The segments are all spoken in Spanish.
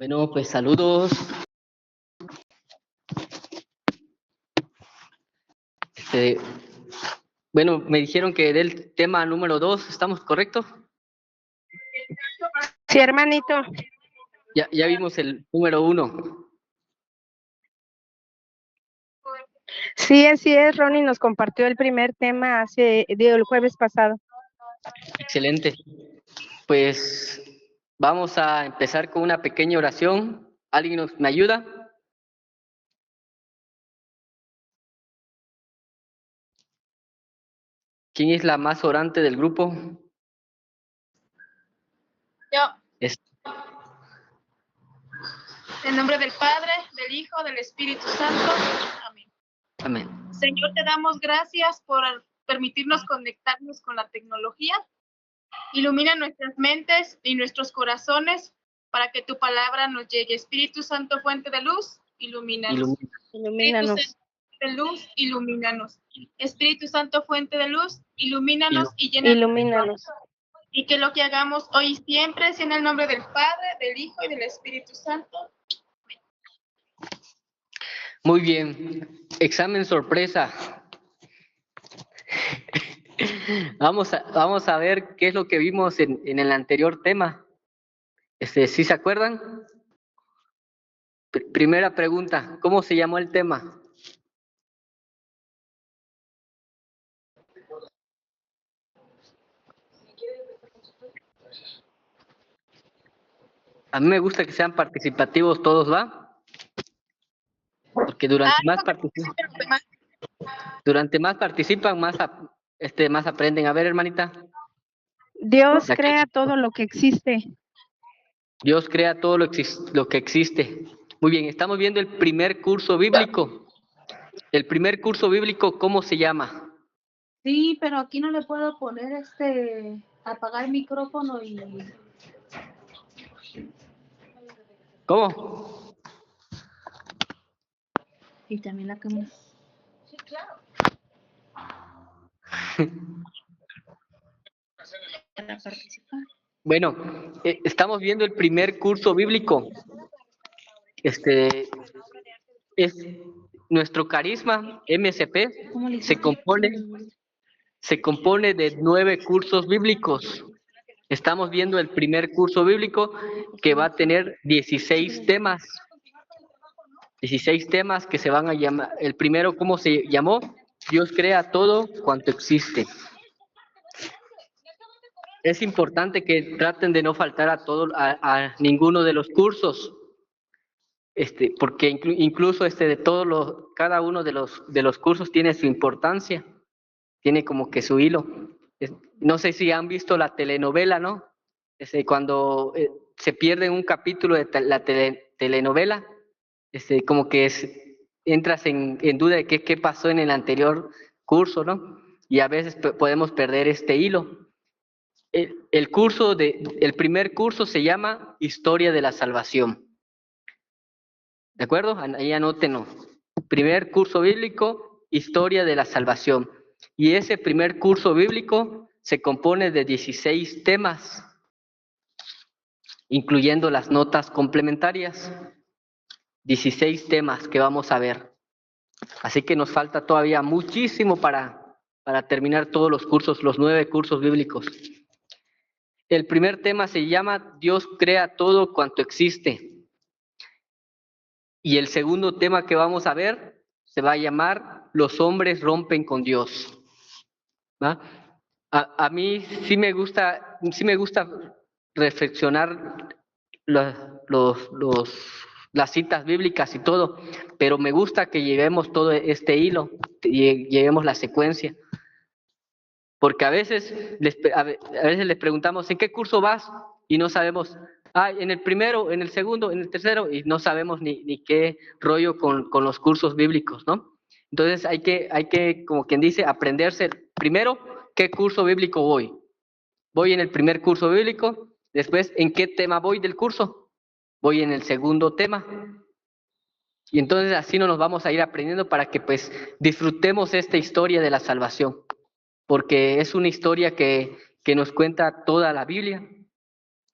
Bueno, pues saludos. Este, bueno, me dijeron que del tema número 2, ¿estamos correctos? Sí, hermanito. Ya vimos el número 1. Sí, así es. Ronnie nos compartió el primer tema el jueves pasado. Excelente. Pues vamos a empezar con una pequeña oración. ¿Alguien me ayuda? ¿Quién es la más orante del grupo? Yo. Es- En nombre del Padre, del Hijo, del Espíritu Santo. Amén. Amén. Señor, te damos gracias por permitirnos conectarnos con la tecnología. Ilumina nuestras mentes y nuestros corazones para que tu palabra nos llegue. Espíritu Santo, fuente de luz, ilumínanos. Ilumínanos. Espíritu Santo de luz, ilumínanos. Espíritu Santo, fuente de luz, ilumínanos y llénanos. Ilumínanos. Y que lo que hagamos hoy y siempre sea en el nombre del Padre, del Hijo y del Espíritu Santo. Muy bien. Examen sorpresa. Vamos a ver qué es lo que vimos en el anterior tema. ¿Sí se acuerdan? Primera pregunta, ¿cómo se llamó el tema? A mí me gusta que sean participativos todos, ¿va? Porque durante más participan, más aprenden. A ver, hermanita. Dios crea todo lo que existe. Dios crea todo lo que existe. Muy bien, estamos viendo el primer curso bíblico. El primer curso bíblico, ¿cómo se llama? Sí, pero aquí no le puedo poner apagar el micrófono y... ¿Cómo? Y también la cámara. Sí, claro. Para participar. Bueno, estamos viendo el primer curso bíblico. Es nuestro carisma MSP se compone de 9 cursos bíblicos. Estamos viendo el primer curso bíblico que va a tener 16 temas. 16 temas que se van a llamar. El primero, ¿cómo se llamó? Dios crea todo cuanto existe. Es importante que traten de no faltar a ninguno de los cursos. Porque incluso cada uno de los cursos tiene su importancia, tiene como que su hilo. No sé si han visto la telenovela, ¿no? Cuando se pierde un capítulo de la telenovela, como que entras en duda de qué pasó en el anterior curso, ¿no? Y a veces podemos perder este hilo. El primer curso se llama Historia de la Salvación. ¿De acuerdo? Ahí anótenlo. Primer curso bíblico, Historia de la Salvación. Y ese primer curso bíblico se compone de 16 temas, incluyendo las notas complementarias. 16 temas que vamos a ver. Así que nos falta todavía muchísimo para terminar todos los cursos, los 9 cursos bíblicos. El primer tema se llama Dios crea todo cuanto existe. Y el segundo tema que vamos a ver se va a llamar Los hombres rompen con Dios. ¿Va? A mí sí me gusta reflexionar las citas bíblicas y todo, pero me gusta que llevemos todo este hilo, llevemos la secuencia. Porque a veces les preguntamos, ¿en qué curso vas? Y no sabemos, en el primero, en el segundo, en el tercero, y no sabemos ni qué rollo con los cursos bíblicos, ¿no? Entonces hay que, como quien dice, aprenderse primero qué curso bíblico voy. Voy en el primer curso bíblico, después en qué tema voy del curso. Voy en el segundo tema. Y entonces así nos vamos a ir aprendiendo para que pues disfrutemos esta historia de la salvación. Porque es una historia que nos cuenta toda la Biblia,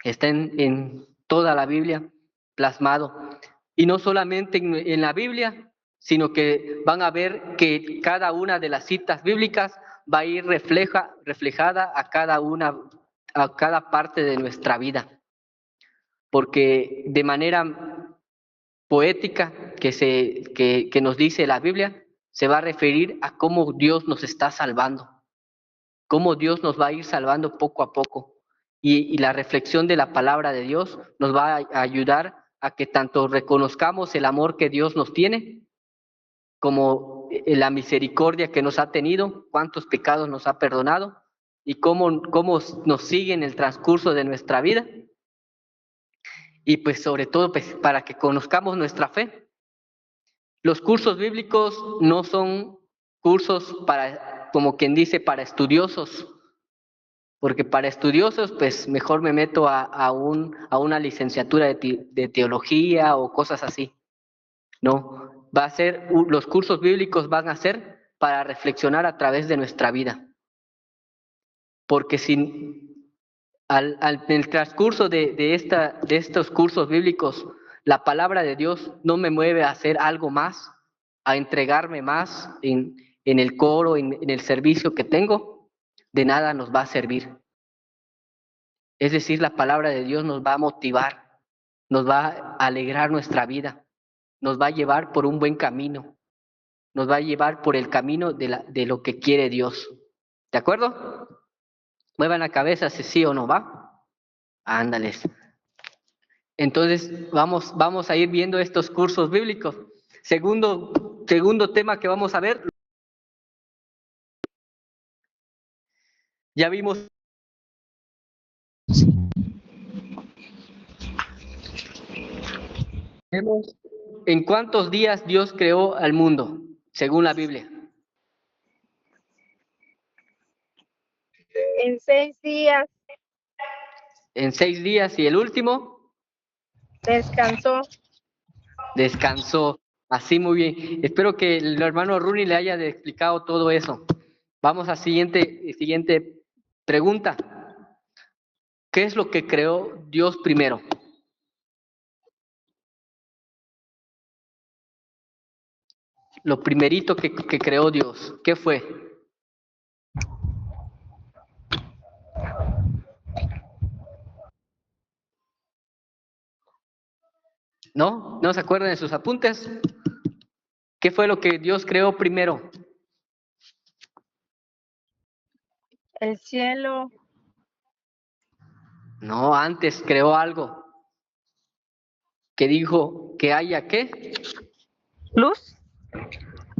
está en toda la Biblia, plasmado. Y no solamente en la Biblia, sino que van a ver que cada una de las citas bíblicas va a ir reflejada a cada parte de nuestra vida. Porque de manera poética que nos dice la Biblia, se va a referir a cómo Dios nos está salvando, cómo Dios nos va a ir salvando poco a poco. Y la reflexión de la palabra de Dios nos va a ayudar a que tanto reconozcamos el amor que Dios nos tiene, como la misericordia que nos ha tenido, cuántos pecados nos ha perdonado y cómo nos sigue en el transcurso de nuestra vida. Y pues sobre todo pues, para que conozcamos nuestra fe. Los cursos bíblicos no son cursos para, como quien dice, para estudiosos, porque para estudiosos pues mejor me meto a una licenciatura de teología o cosas así. No, los cursos bíblicos van a ser para reflexionar a través de nuestra vida. Porque en el transcurso de estos cursos bíblicos, la palabra de Dios no me mueve a hacer algo más, a entregarme más en el coro, en el servicio que tengo, de nada nos va a servir. Es decir, la palabra de Dios nos va a motivar, nos va a alegrar nuestra vida, nos va a llevar por un buen camino, nos va a llevar por el camino de lo que quiere Dios. ¿De acuerdo? Muevan la cabeza si sí o no, ¿va? Ándales. Entonces, vamos a ir viendo estos cursos bíblicos. Segundo tema que vamos a ver. Ya vimos. ¿En cuántos días Dios creó al mundo, según la Biblia? En 6 días En 6 días, y el último descansó. Descansó. Así, muy bien. Espero que el hermano Rooney le haya explicado todo eso. Vamos a siguiente pregunta. ¿Qué es lo que creó Dios primero? Lo primerito que creó Dios, ¿qué fue? ¿No? ¿No se acuerdan de sus apuntes? ¿Qué fue lo que Dios creó primero? El cielo. No, antes creó algo. Que dijo que haya ¿qué? Luz.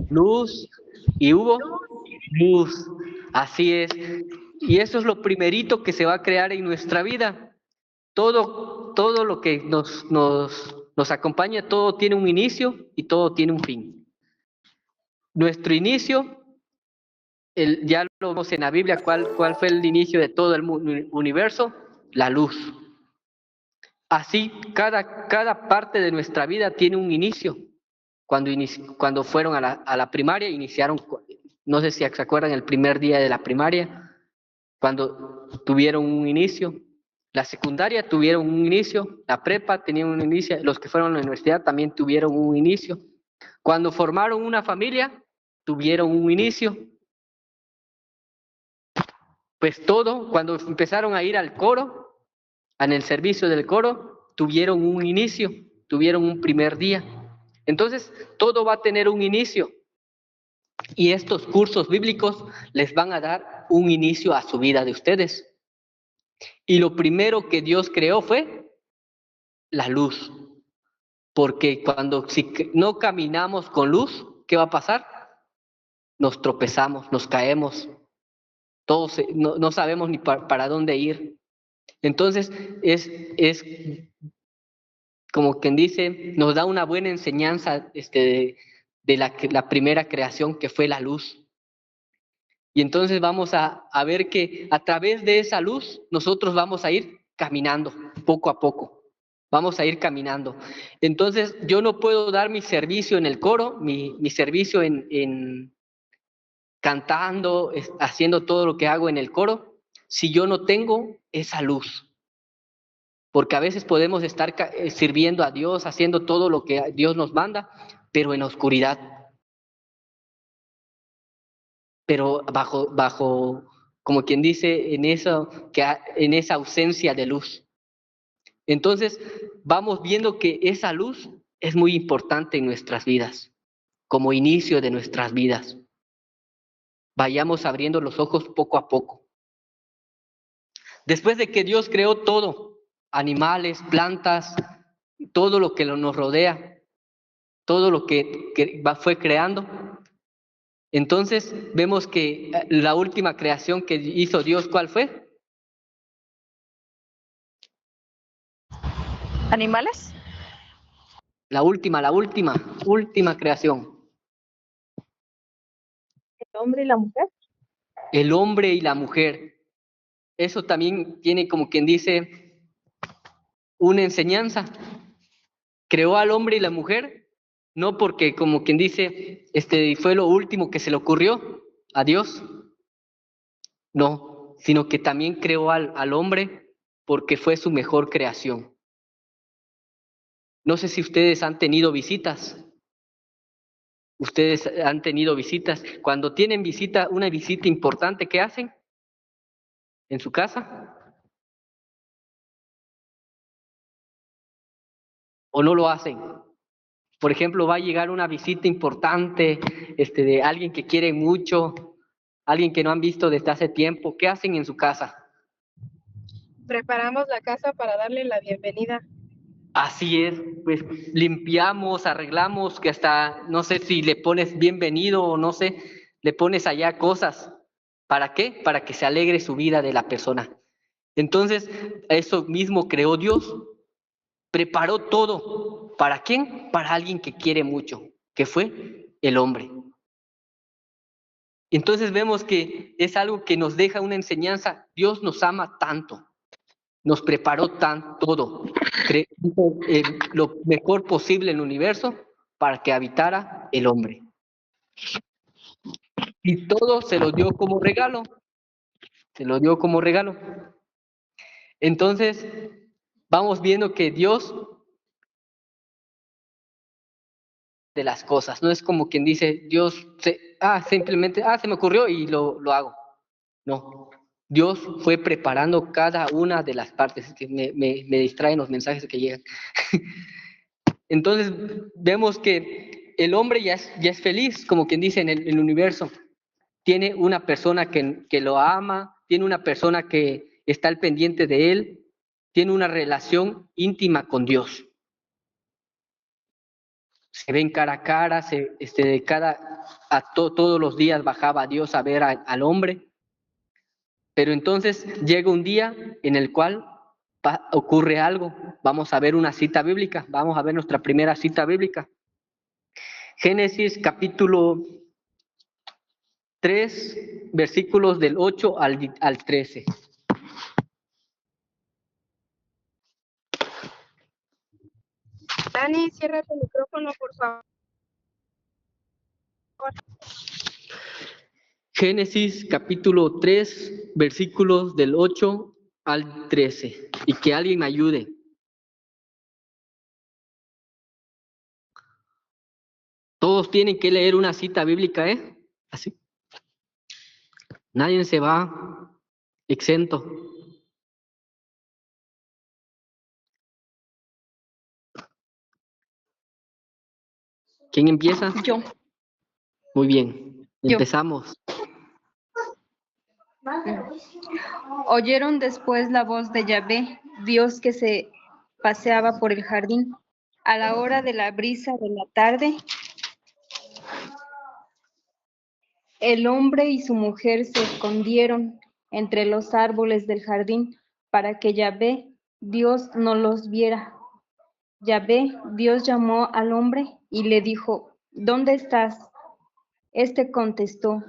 Luz. ¿Y hubo? Luz. Así es. Y eso es lo primerito que se va a crear en nuestra vida. Todo lo que nos acompaña, todo tiene un inicio y todo tiene un fin. Nuestro inicio, ya lo vemos en la Biblia, ¿cuál fue el inicio de todo el universo? La luz. Así, cada parte de nuestra vida tiene un inicio. Cuando fueron a la primaria, iniciaron, no sé si se acuerdan, el primer día de la primaria, cuando tuvieron un inicio. La secundaria tuvieron un inicio, la prepa tenía un inicio, los que fueron a la universidad también tuvieron un inicio. Cuando formaron una familia, tuvieron un inicio. Pues todo, cuando empezaron a ir al coro, en el servicio del coro, tuvieron un inicio, tuvieron un primer día. Entonces, todo va a tener un inicio. Y estos cursos bíblicos les van a dar un inicio a su vida de ustedes. Y lo primero que Dios creó fue la luz. Porque si no caminamos con luz, ¿qué va a pasar? Nos tropezamos, nos caemos. Todos no sabemos ni para dónde ir. Entonces, es como quien dice, nos da una buena enseñanza de la primera creación que fue la luz. Y entonces vamos a ver que a través de esa luz nosotros vamos a ir caminando poco a poco. Vamos a ir caminando. Entonces yo no puedo dar mi servicio en el coro, mi servicio en cantando, haciendo todo lo que hago en el coro, si yo no tengo esa luz. porque a veces podemos estar sirviendo a Dios, haciendo todo lo que Dios nos manda, pero en la oscuridad, pero bajo, como quien dice, en esa ausencia de luz. Entonces, vamos viendo que esa luz es muy importante en nuestras vidas, como inicio de nuestras vidas. Vayamos abriendo los ojos poco a poco. Después de que Dios creó todo, animales, plantas, todo lo que nos rodea, todo lo que fue creando, entonces vemos que la última creación que hizo Dios, ¿cuál fue? ¿Animales? La última creación. ¿El hombre y la mujer? El hombre y la mujer. Eso también tiene, como quien dice, una enseñanza. Creó al hombre y la mujer, no porque, como quien dice, fue lo último que se le ocurrió a Dios, no, sino que también creó al hombre porque fue su mejor creación. No sé si ustedes han tenido visitas. Ustedes han tenido visitas. Cuando tienen una visita importante, ¿qué hacen en su casa? ¿O no lo hacen? Por ejemplo, va a llegar una visita importante, de alguien que quieren mucho, alguien que no han visto desde hace tiempo. ¿Qué hacen en su casa? Preparamos la casa para darle la bienvenida. Así es, pues limpiamos, arreglamos, que hasta, no sé si le pones bienvenido o no sé, le pones allá cosas. ¿Para qué? Para que se alegre su vida de la persona. Entonces, eso mismo creó Dios. Preparó todo. ¿Para quién? Para alguien que quiere mucho, que fue el hombre. Entonces vemos que es algo que nos deja una enseñanza. Dios nos ama tanto, nos preparó todo, lo mejor posible en el universo para que habitara el hombre. Y todo se lo dio como regalo. Se lo dio como regalo. Entonces, vamos viendo que Dios de las cosas, no es como quien dice, Dios, simplemente, se me ocurrió y lo hago. No, Dios fue preparando cada una de las partes, que me distraen los mensajes que llegan. Entonces, vemos que el hombre ya es feliz, como quien dice, en el universo. Tiene una persona que lo ama, tiene una persona que está al pendiente de él, tiene una relación íntima con Dios. Se ven cara a cara, todos los días bajaba Dios a ver al hombre. Pero entonces llega un día en el cual ocurre algo. Vamos a ver una cita bíblica, vamos a ver nuestra primera cita bíblica. Génesis capítulo 3, versículos del 8 al 13. Dani, cierra tu micrófono, por favor. Génesis capítulo 3, versículos del 8 al 13. Y que alguien me ayude. Todos tienen que leer una cita bíblica, ¿eh? Así. Nadie se va exento. ¿Quién empieza? Yo. Muy bien, empezamos. Oyeron después la voz de Yahvé, Dios que se paseaba por el jardín. A la hora de la brisa de la tarde, el hombre y su mujer se escondieron entre los árboles del jardín para que Yahvé, Dios, no los viera. Yahvé, Dios llamó al hombre y le dijo, ¿dónde estás? Este contestó,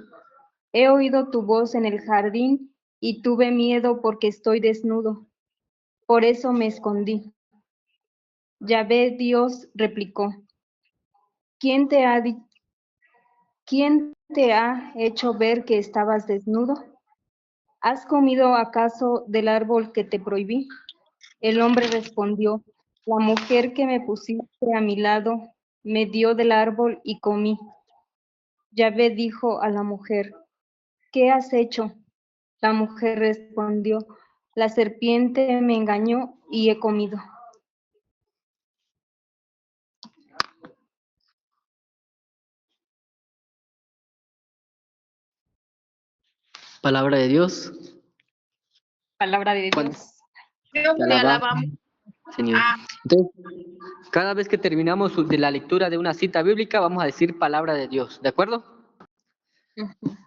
he oído tu voz en el jardín y tuve miedo porque estoy desnudo. Por eso me escondí. Yahvé Dios replicó, ¿quién te ha hecho ver que estabas desnudo? ¿Has comido acaso del árbol que te prohibí? El hombre respondió, la mujer que me pusiste a mi lado me dio del árbol y comí. Yahvé dijo a la mujer, ¿qué has hecho? La mujer respondió, la serpiente me engañó y he comido. Palabra de Dios. Palabra de Cuando Dios. Dios, te te alabamos, alabamos. Señor. Entonces, cada vez que terminamos de la lectura de una cita bíblica, vamos a decir palabra de Dios, ¿de acuerdo?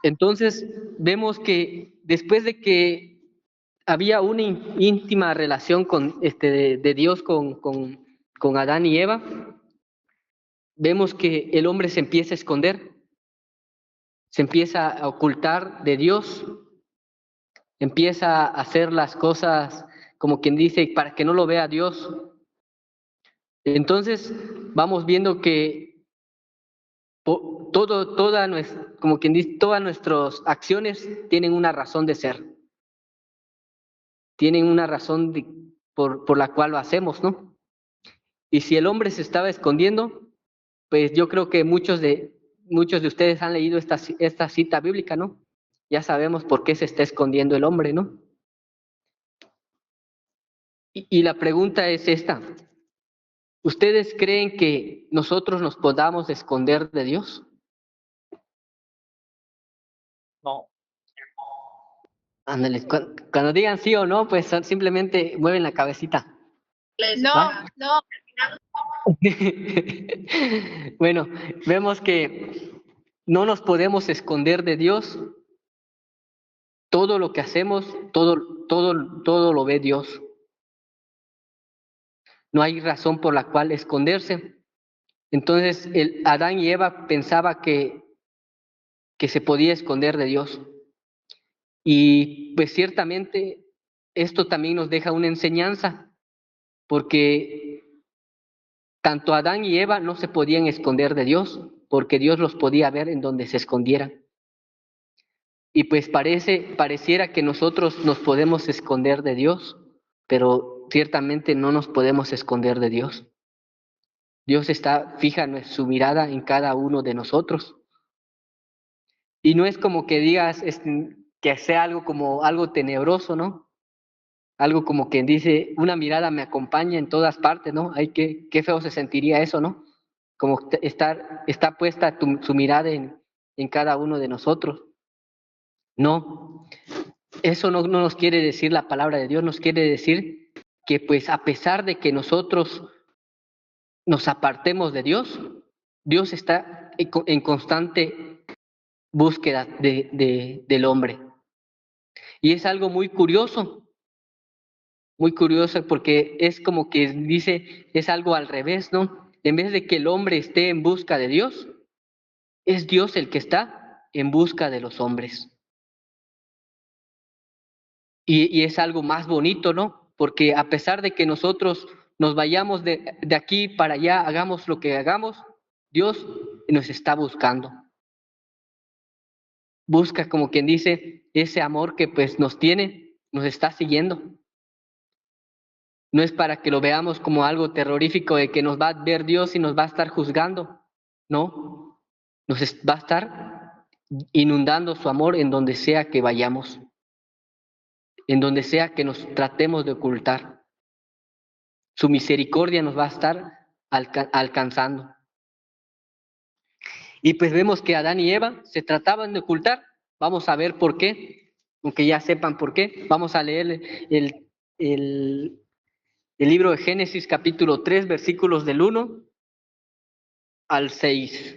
Entonces, vemos que después de que había una íntima relación de Dios con Adán y Eva, vemos que el hombre se empieza a esconder, se empieza a ocultar de Dios, empieza a hacer las cosas como quien dice, para que no lo vea Dios. Entonces, vamos viendo que como quien dice, todas nuestras acciones tienen una razón de ser, tienen una razón por la cual lo hacemos, ¿no? Y si el hombre se estaba escondiendo, pues yo creo que muchos de ustedes han leído esta cita bíblica, ¿no? Ya sabemos por qué se está escondiendo el hombre, ¿no? Y la pregunta es esta. ¿Ustedes creen que nosotros nos podamos esconder de Dios? No. Ándale, cuando digan sí o no, pues simplemente mueven la cabecita. No, ¿Va? no. Bueno, vemos que no nos podemos esconder de Dios. Todo lo que hacemos, todo lo ve Dios. No hay razón por la cual esconderse. Entonces, Adán y Eva pensaba que se podía esconder de Dios. Y pues ciertamente esto también nos deja una enseñanza, porque tanto Adán y Eva no se podían esconder de Dios, porque Dios los podía ver en donde se escondieran. Y pues pareciera que nosotros nos podemos esconder de Dios, pero ciertamente no nos podemos esconder de Dios. Dios fija su mirada en cada uno de nosotros. Y no es como que digas que sea algo como algo tenebroso, ¿no? Algo como quien dice, una mirada me acompaña en todas partes, ¿no? Ay, qué feo se sentiría eso, ¿no? Como está puesta su mirada en cada uno de nosotros. No, eso no nos quiere decir la palabra de Dios, nos quiere decir que pues a pesar de que nosotros nos apartemos de Dios, Dios está en constante búsqueda del hombre. Y es algo muy curioso porque es como que dice, es algo al revés, ¿no? En vez de que el hombre esté en busca de Dios, es Dios el que está en busca de los hombres. Y es algo más bonito, ¿no? Porque a pesar de que nosotros nos vayamos de aquí para allá, hagamos lo que hagamos, Dios nos está buscando. Busca, como quien dice, ese amor que pues nos tiene, nos está siguiendo. No es para que lo veamos como algo terrorífico de que nos va a ver Dios y nos va a estar juzgando. No, va a estar inundando su amor en donde sea que vayamos, en donde sea que nos tratemos de ocultar. Su misericordia nos va a estar alcanzando. Y pues vemos que Adán y Eva se trataban de ocultar. Vamos a ver por qué, aunque ya sepan por qué. Vamos a leer el libro de Génesis capítulo 3, versículos del 1 al 6.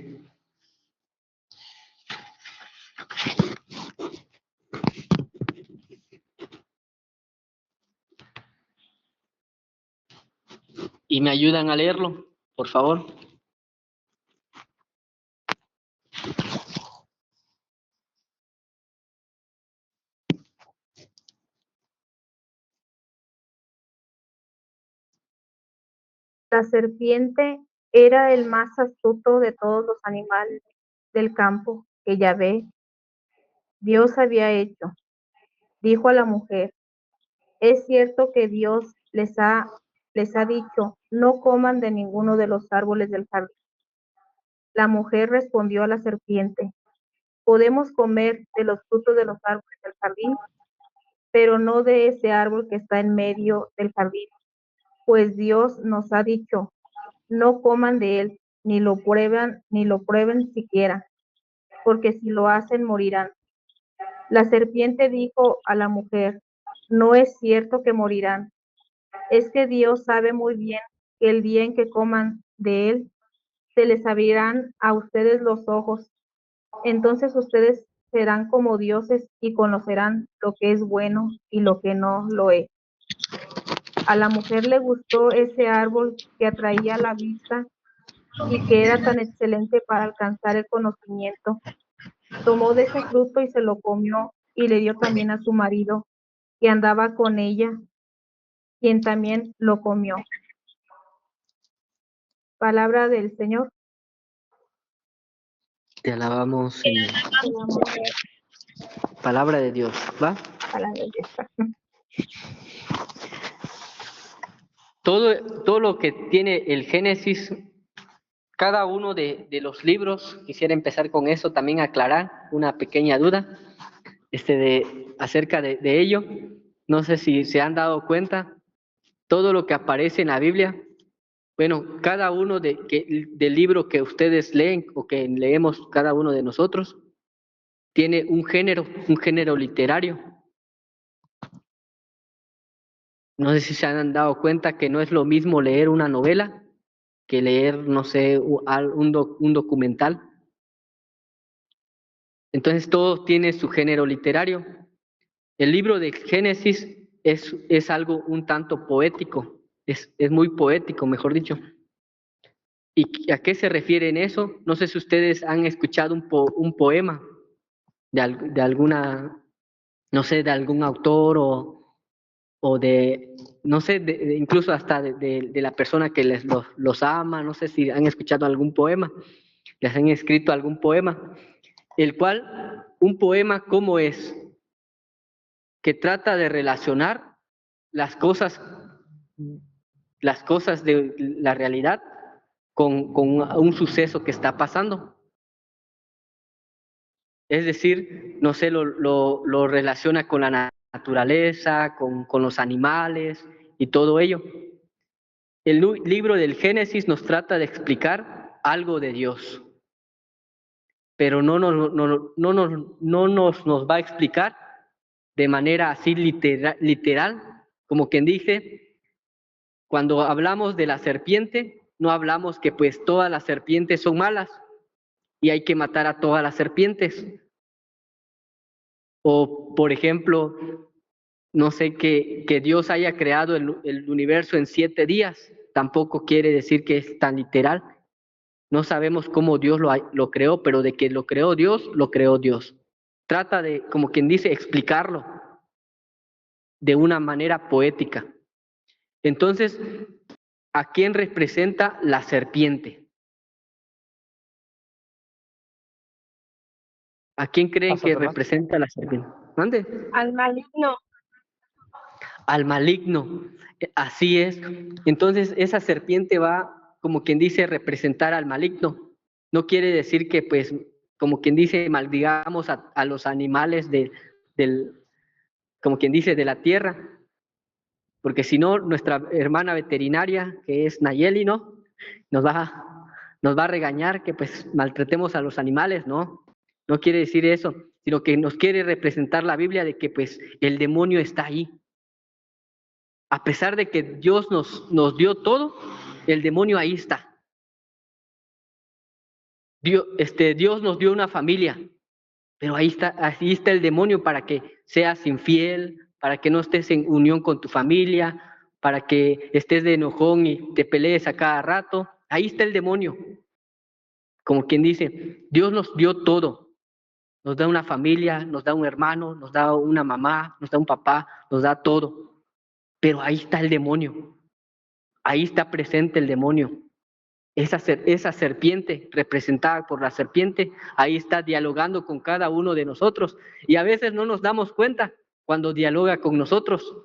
¿Y me ayudan a leerlo, por favor? La serpiente era el más astuto de todos los animales del campo que Yahvé, Dios había hecho. Dijo a la mujer, ¿es cierto que Dios les ha dicho, no coman de ninguno de los árboles del jardín. La mujer respondió a la serpiente, podemos comer de los frutos de los árboles del jardín, pero no de ese árbol que está en medio del jardín, pues Dios nos ha dicho, no coman de él, ni lo prueben siquiera, porque si lo hacen morirán. La serpiente dijo a la mujer, no es cierto que morirán, es que Dios sabe muy bien que el día en que coman de él, se les abrirán a ustedes los ojos, entonces ustedes serán como dioses y conocerán lo que es bueno y lo que no lo es. A la mujer le gustó ese árbol que atraía la vista y que era tan excelente para alcanzar el conocimiento. Tomó de ese fruto y se lo comió y le dio también a su marido, que andaba con ella, quien también lo comió. Palabra del Señor. Te alabamos, Señor. Palabra de Dios, ¿va? Palabra de Dios. Todo lo que tiene el Génesis, cada uno de los libros, quisiera empezar con eso, también aclarar una pequeña duda acerca de ello. No sé si se han dado cuenta, todo lo que aparece en la Biblia, bueno, cada uno del libro que ustedes leen o que leemos cada uno de nosotros, tiene un género literario. No sé si se han dado cuenta que no es lo mismo leer una novela que leer, no sé, un documental. Entonces todo tiene su género literario. El libro de Génesis es algo un tanto poético, es muy poético, mejor dicho. ¿Y a qué se refiere en eso? No sé si ustedes han escuchado un poema de alguna, no sé, de algún autor o de, no sé, incluso hasta de la persona que los ama. No sé si han escuchado algún poema, les han escrito algún poema, el cual, un poema, ¿cómo es? Que trata de relacionar las cosas de la realidad con un suceso que está pasando. Es decir, no sé, lo relaciona con la naturaleza, con los animales y todo ello. El libro del Génesis nos trata de explicar algo de Dios, pero no nos va a explicar de manera así literal, como quien dice, cuando hablamos de la serpiente, no hablamos que pues todas las serpientes son malas y hay que matar a todas las serpientes. O, por ejemplo, no sé, que Dios haya creado el universo en 7 días, tampoco quiere decir que es tan literal. No sabemos cómo Dios lo creó, pero de que lo creó Dios, lo creó Dios. Trata de, como quien dice, explicarlo de una manera poética. Entonces, ¿a quién representa la serpiente? ¿A quién creen que representa la serpiente? ¿Dónde? Al maligno. Al maligno, así es. Entonces esa serpiente va, como quien dice, representar al maligno. No quiere decir que, pues, como quien dice, maldigamos a los animales como quien dice, de la tierra, porque si no, nuestra hermana veterinaria, que es Nayeli, ¿no? Nos va a regañar que pues maltratemos a los animales, ¿no? No quiere decir eso, sino que nos quiere representar la Biblia de que pues el demonio está ahí. A pesar de que Dios nos dio todo, el demonio ahí está. Dios nos dio una familia, pero ahí está el demonio para que seas infiel, para que no estés en unión con tu familia, para que estés de enojón y te pelees a cada rato. Ahí está el demonio. Como quien dice, Dios nos dio todo. Nos da una familia, nos da un hermano, nos da una mamá, nos da un papá, nos da todo. Pero ahí está el demonio. Ahí está presente el demonio. Esa serpiente, representada por la serpiente, ahí está dialogando con cada uno de nosotros. Y a veces no nos damos cuenta cuando dialoga con nosotros.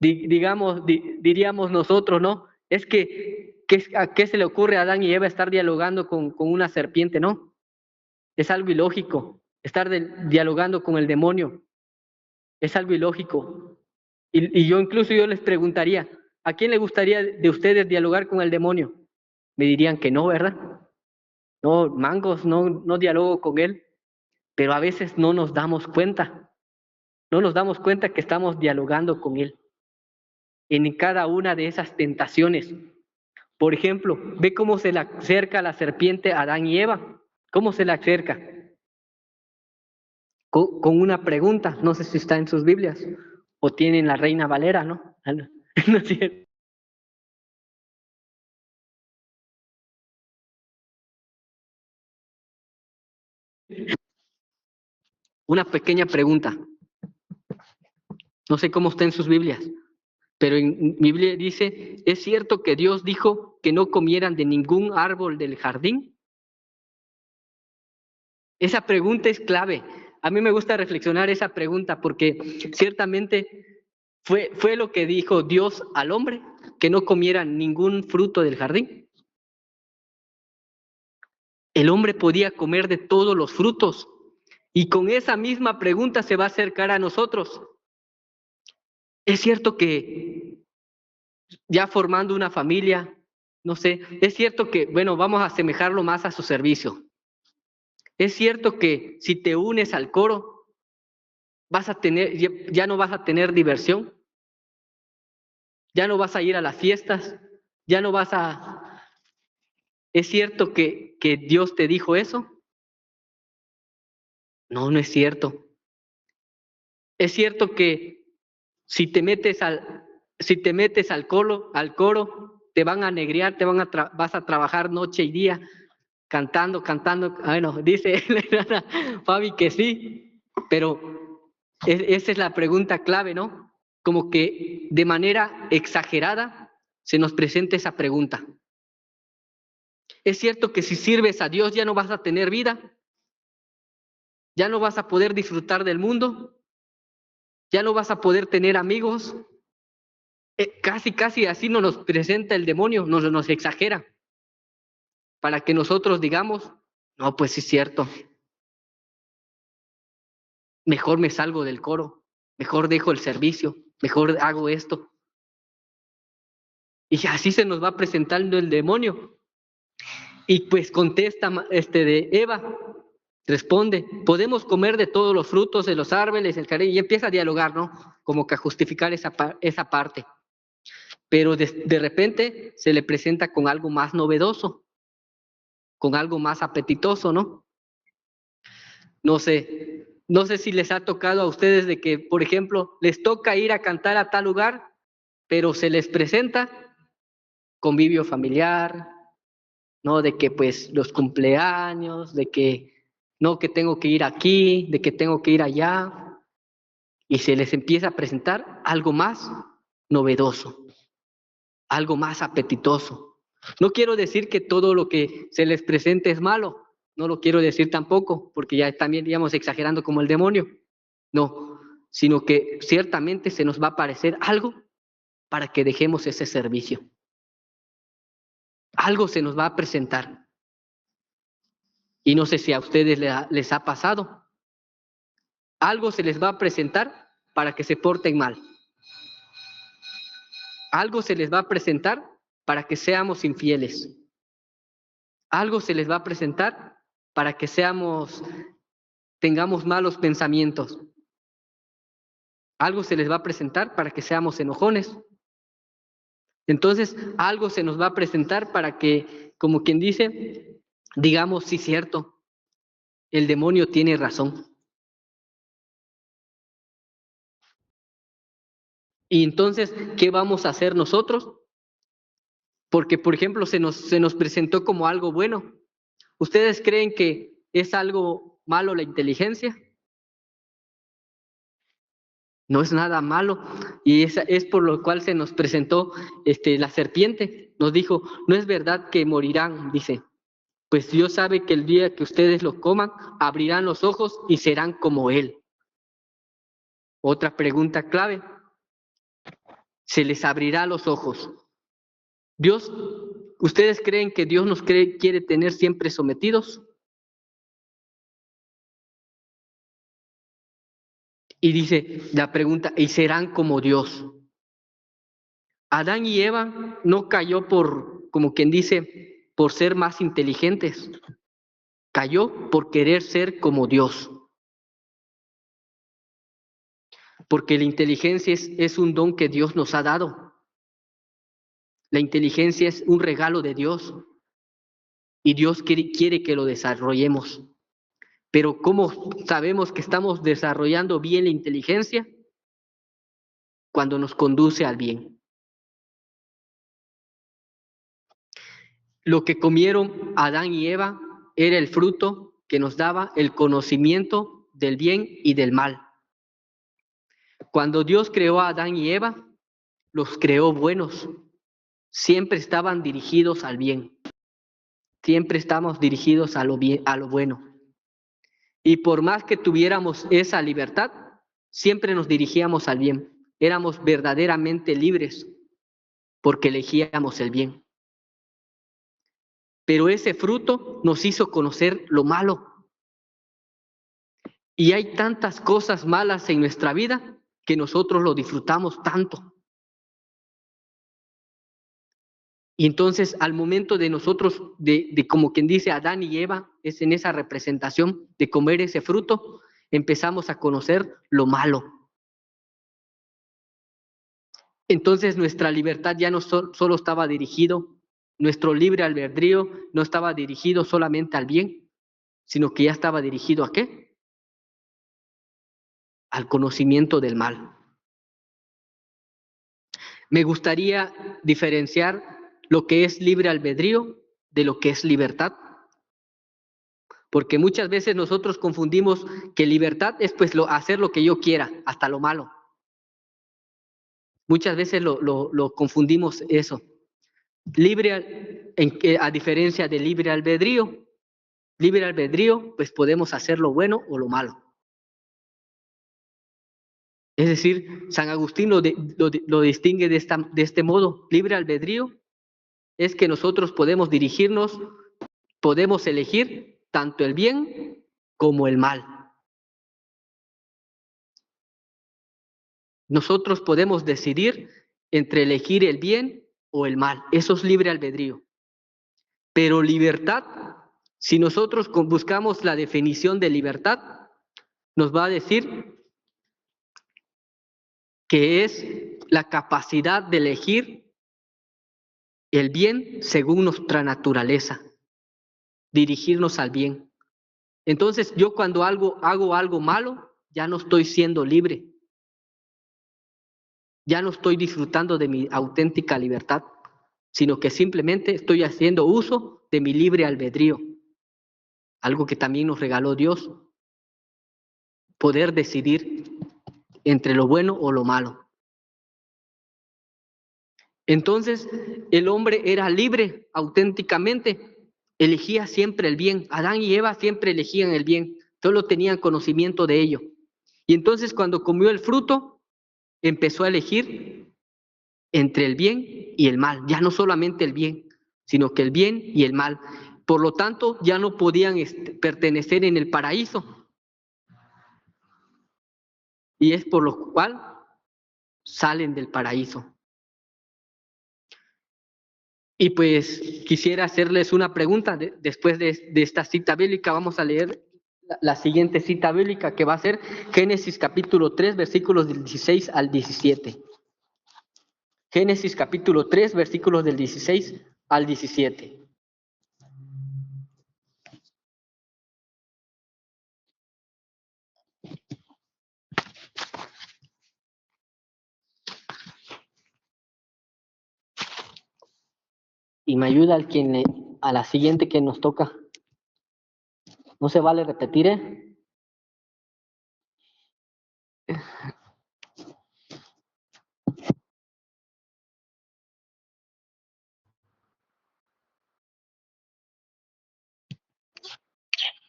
diríamos nosotros, ¿no? Es que, ¿a qué se le ocurre a Adán y Eva estar dialogando con una serpiente? No, es algo ilógico. Estar dialogando con el demonio es algo ilógico. Y yo les preguntaría, ¿a quién le gustaría de ustedes dialogar con el demonio? Me dirían que no, ¿verdad? No, mangos, no dialogo con él. Pero a veces no nos damos cuenta. No nos damos cuenta que estamos dialogando con él en cada una de esas tentaciones. Por ejemplo, ve cómo se le acerca la serpiente a Adán y Eva. ¿Cómo se le acerca? Con una pregunta. No sé si está en sus Biblias o tienen la Reina Valera, ¿no? No es cierto. Una pequeña pregunta. No sé cómo está en sus Biblias, pero en mi Biblia dice, ¿es cierto que Dios dijo que no comieran de ningún árbol del jardín? Esa pregunta es clave. A mí me gusta reflexionar esa pregunta porque ciertamente fue lo que dijo Dios al hombre, que no comiera ningún fruto del jardín. El hombre podía comer de todos los frutos y con esa misma pregunta se va a acercar a nosotros. Es cierto que ya formando una familia, no sé, es cierto que, bueno, vamos a asemejarlo más a su servicio. Es cierto que si te unes al coro, ya no vas a tener diversión, ya no vas a ir a las fiestas, ya no vas a... ¿Es cierto que Dios te dijo eso? No, no es cierto. Es cierto que si te metes al coro, te van a negrear, vas a trabajar noche y día cantando. Bueno, dice Fabi que sí, pero esa es la pregunta clave, ¿no? Como que de manera exagerada se nos presenta esa pregunta. ¿Es cierto que si sirves a Dios ya no vas a tener vida? ¿Ya no vas a poder disfrutar del mundo? ¿Ya no vas a poder tener amigos? Casi así nos presenta el demonio, nos exagera, para que nosotros digamos, no, pues sí es cierto, mejor me salgo del coro, mejor dejo el servicio, mejor hago esto. Y así se nos va presentando el demonio. Y pues contesta de Eva, responde, podemos comer de todos los frutos de los árboles, el jardín, y empieza a dialogar, ¿no? Como que a justificar esa parte. Pero de repente se le presenta con algo más novedoso, con algo más apetitoso, ¿no? No sé si les ha tocado a ustedes de que, por ejemplo, les toca ir a cantar a tal lugar, pero se les presenta convivio familiar, ¿no? De que pues los cumpleaños, de que no, que tengo que ir aquí, de que tengo que ir allá, y se les empieza a presentar algo más novedoso, algo más apetitoso. No quiero decir que todo lo que se les presente es malo, no lo quiero decir tampoco, porque ya también digamos exagerando como el demonio, no, sino que ciertamente se nos va a aparecer algo para que dejemos ese servicio. Algo se nos va a presentar. Y no sé si a ustedes les ha pasado. Algo se les va a presentar para que se porten mal. Algo se les va a presentar para que seamos infieles. Algo se les va a presentar para que tengamos malos pensamientos. Algo se les va a presentar para que seamos enojones. Entonces, algo se nos va a presentar para que, como quien dice, digamos, sí, cierto, el demonio tiene razón. Y entonces, ¿qué vamos a hacer nosotros? Porque, por ejemplo, se nos presentó como algo bueno. ¿Ustedes creen que es algo malo la inteligencia? No es nada malo. Y es por lo cual se nos presentó la serpiente. Nos dijo, no es verdad que morirán, dice. Pues Dios sabe que el día que ustedes lo coman, abrirán los ojos y serán como Él. Otra pregunta clave. se les abrirá los ojos. Dios, ¿ustedes creen que Dios nos quiere tener siempre sometidos? Y dice la pregunta, ¿y serán como Dios? Adán y Eva no cayó por, como quien dice, por ser más inteligentes. Cayó por querer ser como Dios. Porque la inteligencia es un don que Dios nos ha dado. La inteligencia es un regalo de Dios. Y Dios quiere que lo desarrollemos. Pero ¿cómo sabemos que estamos desarrollando bien la inteligencia? Cuando nos conduce al bien. Lo que comieron Adán y Eva era el fruto que nos daba el conocimiento del bien y del mal. Cuando Dios creó a Adán y Eva, los creó buenos. Siempre estaban dirigidos al bien. Siempre estamos dirigidos a lo bien, a lo bueno. Y por más que tuviéramos esa libertad, siempre nos dirigíamos al bien. Éramos verdaderamente libres porque elegíamos el bien. Pero ese fruto nos hizo conocer lo malo. Y hay tantas cosas malas en nuestra vida que nosotros lo disfrutamos tanto. Y entonces al momento de nosotros, de como quien dice Adán y Eva, es en esa representación de comer ese fruto, empezamos a conocer lo malo. Entonces nuestra libertad ya no solo estaba dirigido, nuestro libre albedrío no estaba dirigido solamente al bien, sino que ya estaba dirigido ¿a qué? Al conocimiento del mal. Me gustaría diferenciar lo que es libre albedrío de lo que es libertad. Porque muchas veces nosotros confundimos que libertad es pues hacer lo que yo quiera, hasta lo malo. Muchas veces lo confundimos eso. Libre, a diferencia de libre albedrío, pues podemos hacer lo bueno o lo malo. Es decir, San Agustín lo distingue de este modo. Libre albedrío es que nosotros podemos dirigirnos, podemos elegir tanto el bien como el mal. Nosotros podemos decidir entre elegir el bien o el mal. Eso es libre albedrío. Pero libertad, si nosotros buscamos la definición de libertad, nos va a decir que es la capacidad de elegir el bien según nuestra naturaleza, dirigirnos al bien. Entonces yo cuando hago algo malo, ya no estoy siendo libre. Ya no estoy disfrutando de mi auténtica libertad, sino que simplemente estoy haciendo uso de mi libre albedrío. Algo que también nos regaló Dios. Poder decidir entre lo bueno o lo malo. Entonces, el hombre era libre auténticamente. Elegía siempre el bien. Adán y Eva siempre elegían el bien. Solo tenían conocimiento de ello. Y entonces cuando comió el fruto, empezó a elegir entre el bien y el mal, ya no solamente el bien, sino que el bien y el mal. Por lo tanto, ya no podían pertenecer en el paraíso. Y es por lo cual salen del paraíso. Y pues quisiera hacerles una pregunta después de esta cita bíblica. Vamos a leer la siguiente cita bíblica que va a ser Génesis capítulo 3, versículos del 16 al 17. Génesis capítulo 3, versículos del 16 al 17. Y me ayuda a la siguiente que nos toca. No se vale repetir, ¿eh?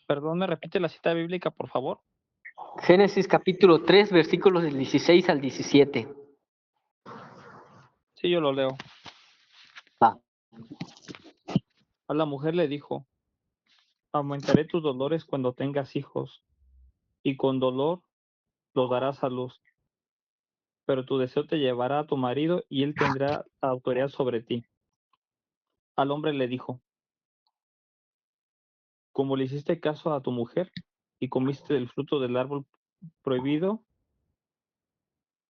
Perdón, ¿me repite la cita bíblica, por favor? Génesis capítulo 3, versículos del 16 al 17. Sí, yo lo leo. Va. A la mujer le dijo: aumentaré tus dolores cuando tengas hijos, y con dolor los darás a luz. Pero tu deseo te llevará a tu marido, y él tendrá autoridad sobre ti. Al hombre le dijo: como le hiciste caso a tu mujer, y comiste del fruto del árbol prohibido,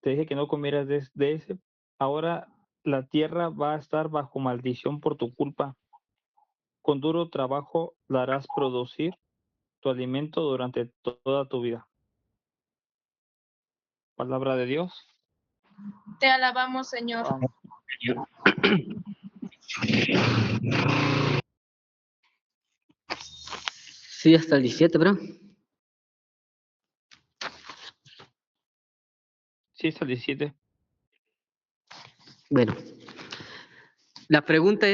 te dije que no comieras de ese. Ahora la tierra va a estar bajo maldición por tu culpa. Con duro trabajo la harás producir tu alimento durante toda tu vida. Palabra de Dios. Te alabamos, Señor. Vamos. Sí, hasta el 17, bro. Sí, es el 17. Bueno, la pregunta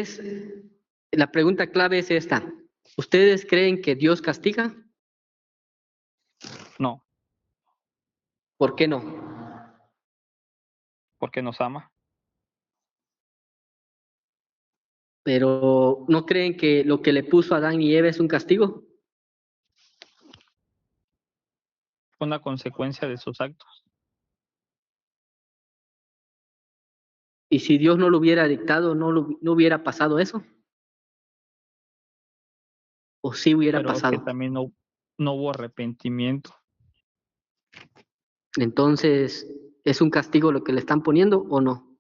clave es esta. ¿Ustedes creen que Dios castiga? No, ¿Por qué no? porque nos ama. Pero ¿no creen que lo que le puso a Adán y Eva es un castigo? Fue una consecuencia de sus actos. Y si Dios no lo hubiera dictado, no hubiera pasado eso. ¿O sí hubiera Pero es que pasado? también no hubo arrepentimiento. Entonces, ¿es un castigo lo que le están poniendo o no?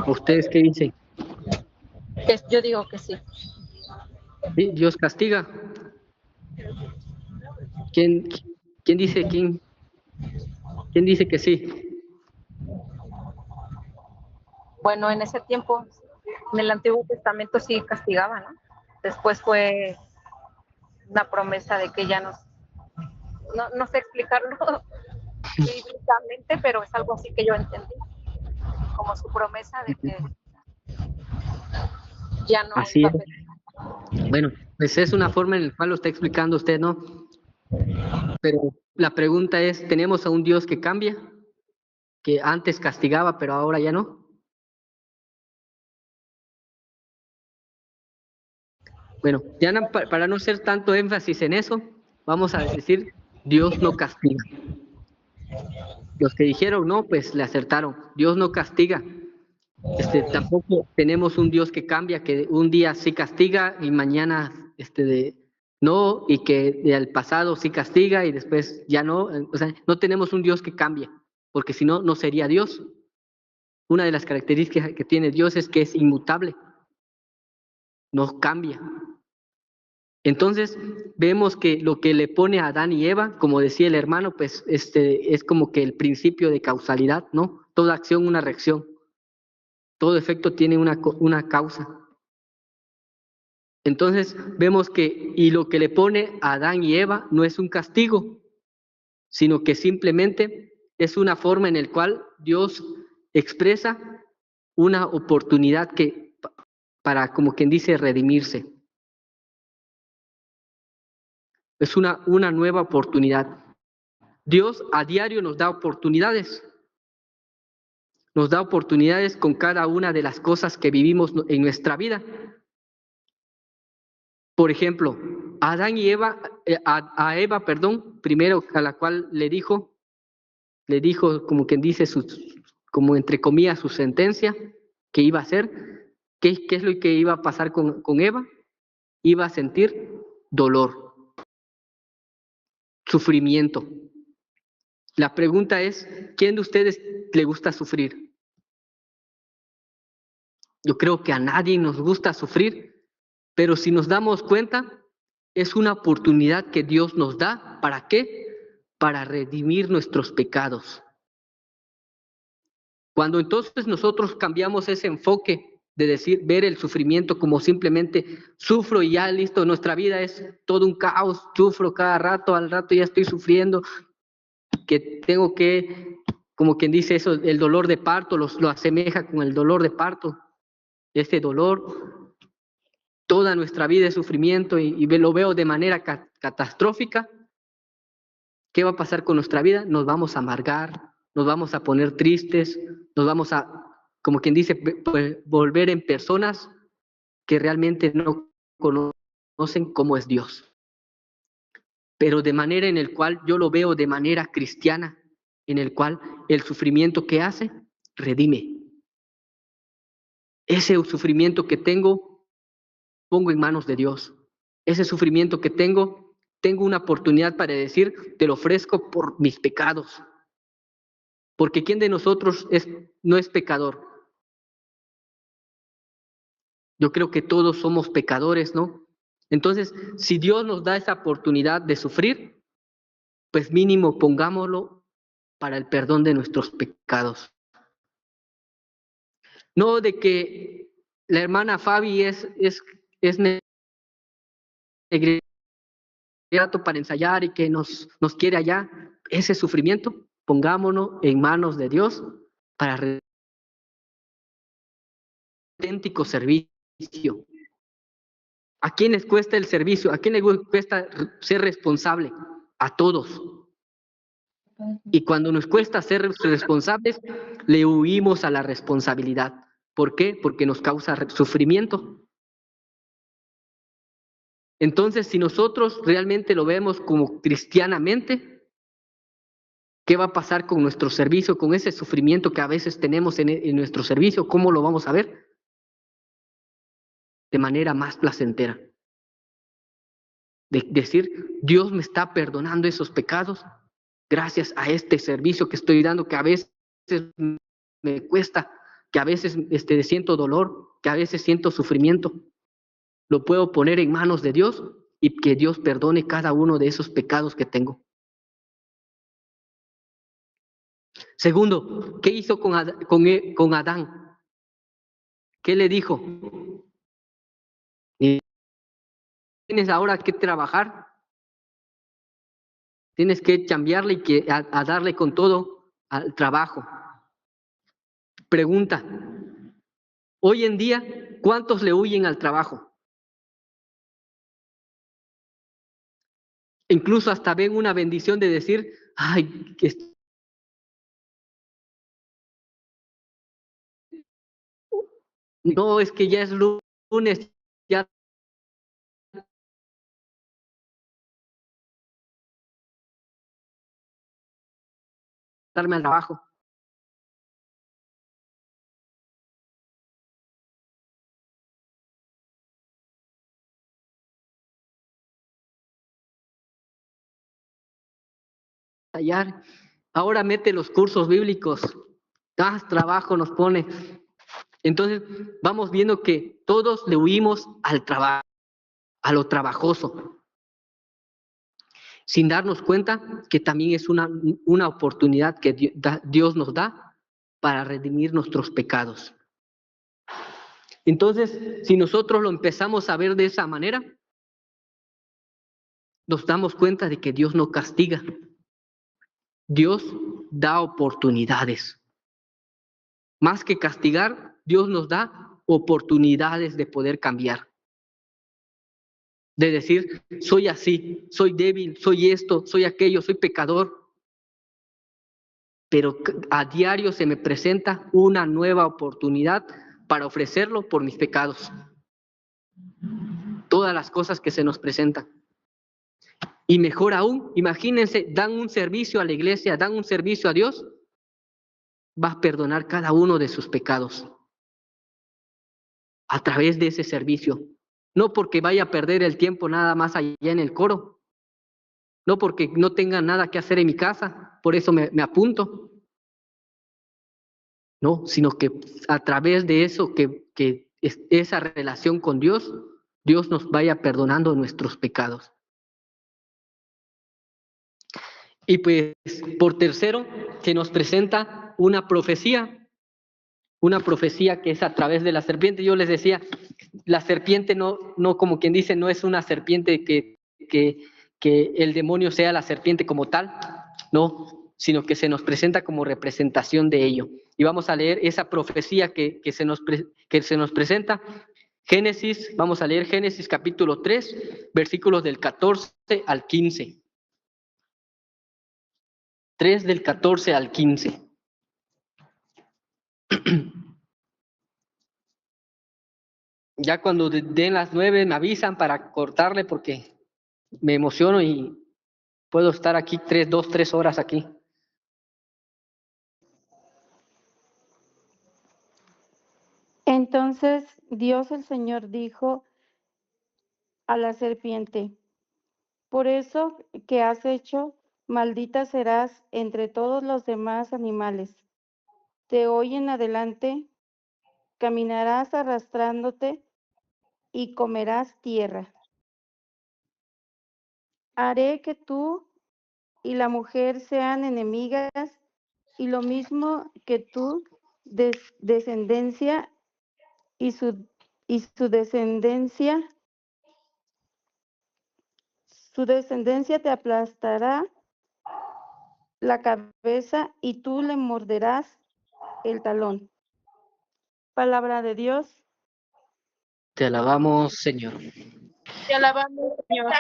¿Ustedes qué dicen? Yo digo que sí. ¿Sí? ¿Dios castiga? ¿Quién dice quién dice que sí? Bueno, en ese tiempo, en el Antiguo Testamento sí castigaba, ¿no? Después fue una promesa de que ya no sé explicarlo bíblicamente, pero es algo así que yo entendí, como su promesa de que ya no Así iba a es. haber. Bueno, pues es una forma en la cual lo está explicando usted, ¿no? Pero la pregunta es, ¿tenemos a un Dios que cambia? Que antes castigaba, pero ahora ya no. Bueno, ya para no hacer tanto énfasis en eso, vamos a decir, Dios no castiga. Los que dijeron no, pues le acertaron. Dios no castiga. Tampoco tenemos un Dios que cambia, que un día sí castiga y mañana no, y que al pasado sí castiga y después ya no. O sea, no tenemos un Dios que cambia, porque si no, no sería Dios. Una de las características que tiene Dios es que es inmutable, no cambia. Entonces, vemos que lo que le pone a Adán y Eva, como decía el hermano, pues es como que el principio de causalidad, ¿no? Toda acción, una reacción. Todo efecto tiene una causa. Entonces, vemos que, y lo que le pone a Adán y Eva no es un castigo, sino que simplemente es una forma en la cual Dios expresa una oportunidad para, como quien dice, redimirse. Es una nueva oportunidad. Dios a diario nos da oportunidades. Nos da oportunidades con cada una de las cosas que vivimos en nuestra vida. Por ejemplo, a Adán y Eva, a Eva, primero a la cual le dijo, como quien dice, como entre comillas, su sentencia, que iba a hacer. ¿Qué es lo que iba a pasar con Eva? Iba a sentir dolor, sufrimiento. La pregunta es, ¿quién de ustedes le gusta sufrir? Yo creo que a nadie nos gusta sufrir, pero si nos damos cuenta, es una oportunidad que Dios nos da. ¿Para qué? Para redimir nuestros pecados. Cuando entonces nosotros cambiamos ese enfoque de ver el sufrimiento como simplemente sufro y ya listo, nuestra vida es todo un caos, sufro cada rato, al rato ya estoy sufriendo, que tengo que, como quien dice eso, el dolor de parto, lo asemeja con el dolor de parto, este dolor, toda nuestra vida es sufrimiento y lo veo de manera catastrófica, ¿qué va a pasar con nuestra vida? Nos vamos a amargar, nos vamos a poner tristes, nos vamos a, como quien dice, volver en personas que realmente no conocen cómo es Dios. Pero de manera en el cual yo lo veo de manera cristiana, en el cual el sufrimiento que hace, redime. Ese sufrimiento que tengo, pongo en manos de Dios. Ese sufrimiento que tengo una oportunidad para decir, te lo ofrezco por mis pecados. Porque ¿quién de nosotros no es pecador? Yo creo que todos somos pecadores, ¿no? Entonces, si Dios nos da esa oportunidad de sufrir, pues mínimo pongámoslo para el perdón de nuestros pecados. No de que la hermana Fabi es negriato para ensayar y que nos quiere allá. Ese sufrimiento, pongámonos en manos de Dios para auténtico servicio. ¿A quién les cuesta el servicio? ¿A quién les cuesta ser responsable? A todos. Y cuando nos cuesta ser responsables, le huimos a la responsabilidad. ¿Por qué? Porque nos causa sufrimiento. Entonces, si nosotros realmente lo vemos como cristianamente, ¿qué va a pasar con nuestro servicio, con ese sufrimiento que a veces tenemos en nuestro servicio? ¿Cómo lo vamos a ver? De manera más placentera. De decir, Dios me está perdonando esos pecados gracias a este servicio que estoy dando, que a veces me cuesta, que a veces siento dolor, que a veces siento sufrimiento. Lo puedo poner en manos de Dios y que Dios perdone cada uno de esos pecados que tengo. Segundo, ¿qué hizo con Adán? ¿Qué le dijo? Tienes ahora que trabajar, tienes que chambearle y a darle con todo al trabajo. Pregunta, hoy en día, ¿cuántos le huyen al trabajo? Incluso hasta ven una bendición de decir, ay, no, es que ya es lunes, ya darme al trabajo. Ahora mete los cursos bíblicos, más trabajo nos pone. Entonces vamos viendo que todos le huimos al trabajo, a lo trabajoso, sin darnos cuenta que también es una oportunidad que Dios nos da para redimir nuestros pecados. Entonces, si nosotros lo empezamos a ver de esa manera, nos damos cuenta de que Dios no castiga. Dios da oportunidades. Más que castigar, Dios nos da oportunidades de poder cambiar. De decir, soy así, soy débil, soy esto, soy aquello, soy pecador. Pero a diario se me presenta una nueva oportunidad para ofrecerlo por mis pecados. Todas las cosas que se nos presentan. Y mejor aún, imagínense, dan un servicio a la iglesia, dan un servicio a Dios, va a perdonar cada uno de sus pecados a través de ese servicio. No porque vaya a perder el tiempo nada más allá en el coro, no porque no tenga nada que hacer en mi casa, por eso me apunto. No, sino que a través de eso, que esa relación con Dios, Dios nos vaya perdonando nuestros pecados. Y pues, por tercero, se nos presenta una profecía que es a través de la serpiente. Yo les decía, la serpiente no como quien dice, no es una serpiente que el demonio sea la serpiente como tal, no, sino que se nos presenta como representación de ello. Y vamos a leer esa profecía que se nos presenta Génesis, vamos a leer Génesis capítulo 3, versículos del 14 al 15. 3 del 14 al 15. Ya cuando den las 9 me avisan para cortarle porque me emociono y puedo estar aquí 3 horas aquí. Entonces Dios el Señor dijo a la serpiente: por eso que has hecho, maldita serás entre todos los demás animales. De hoy en adelante caminarás arrastrándote y comerás tierra. Haré que tú y la mujer sean enemigas, y lo mismo que tu descendencia y su descendencia. Su descendencia te aplastará la cabeza y tú le morderás el talón. Palabra de Dios. Te alabamos, Señor. Te alabamos, Señor.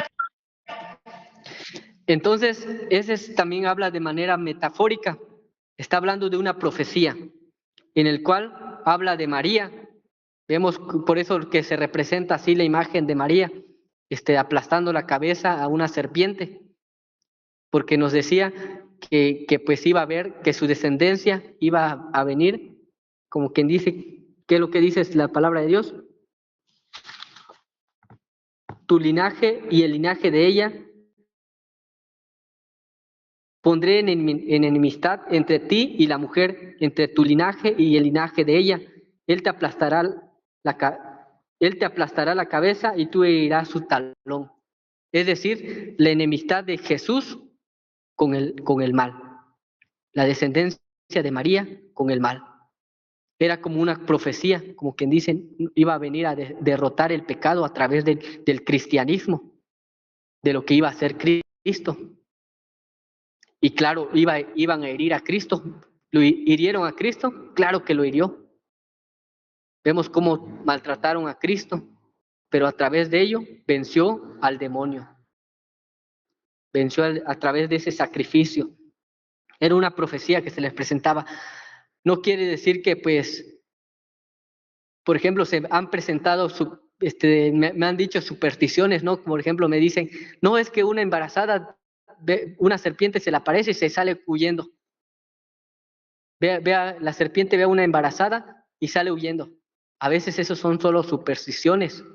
Entonces, también habla de manera metafórica. Está hablando de una profecía en el cual habla de María. Vemos por eso que se representa así la imagen de María, aplastando la cabeza a una serpiente, porque nos decía que pues iba a ver que su descendencia iba a venir, como quien dice, ¿qué es lo que dice la palabra de Dios? Tu linaje y el linaje de ella pondré en enemistad entre ti y la mujer, entre tu linaje y el linaje de ella. Él te aplastará la cabeza y tú herirás su talón. Es decir, la enemistad de Jesús con el mal. La descendencia de María con el mal. Era como una profecía, como quien dicen, iba a venir a derrotar el pecado a través del cristianismo, de lo que iba a ser Cristo. Y claro, iban a herir a Cristo. ¿Lo hirieron a Cristo? Claro que lo hirió. Vemos cómo maltrataron a Cristo, pero a través de ello venció al demonio. Venció a través de ese sacrificio. Era una profecía que se les presentaba. No quiere decir que, pues, por ejemplo, se han presentado, me han dicho supersticiones, ¿no? Por ejemplo, me dicen, no, es que una embarazada, una serpiente se le aparece y se sale huyendo. La serpiente ve a una embarazada y sale huyendo. A veces esos son solo supersticiones.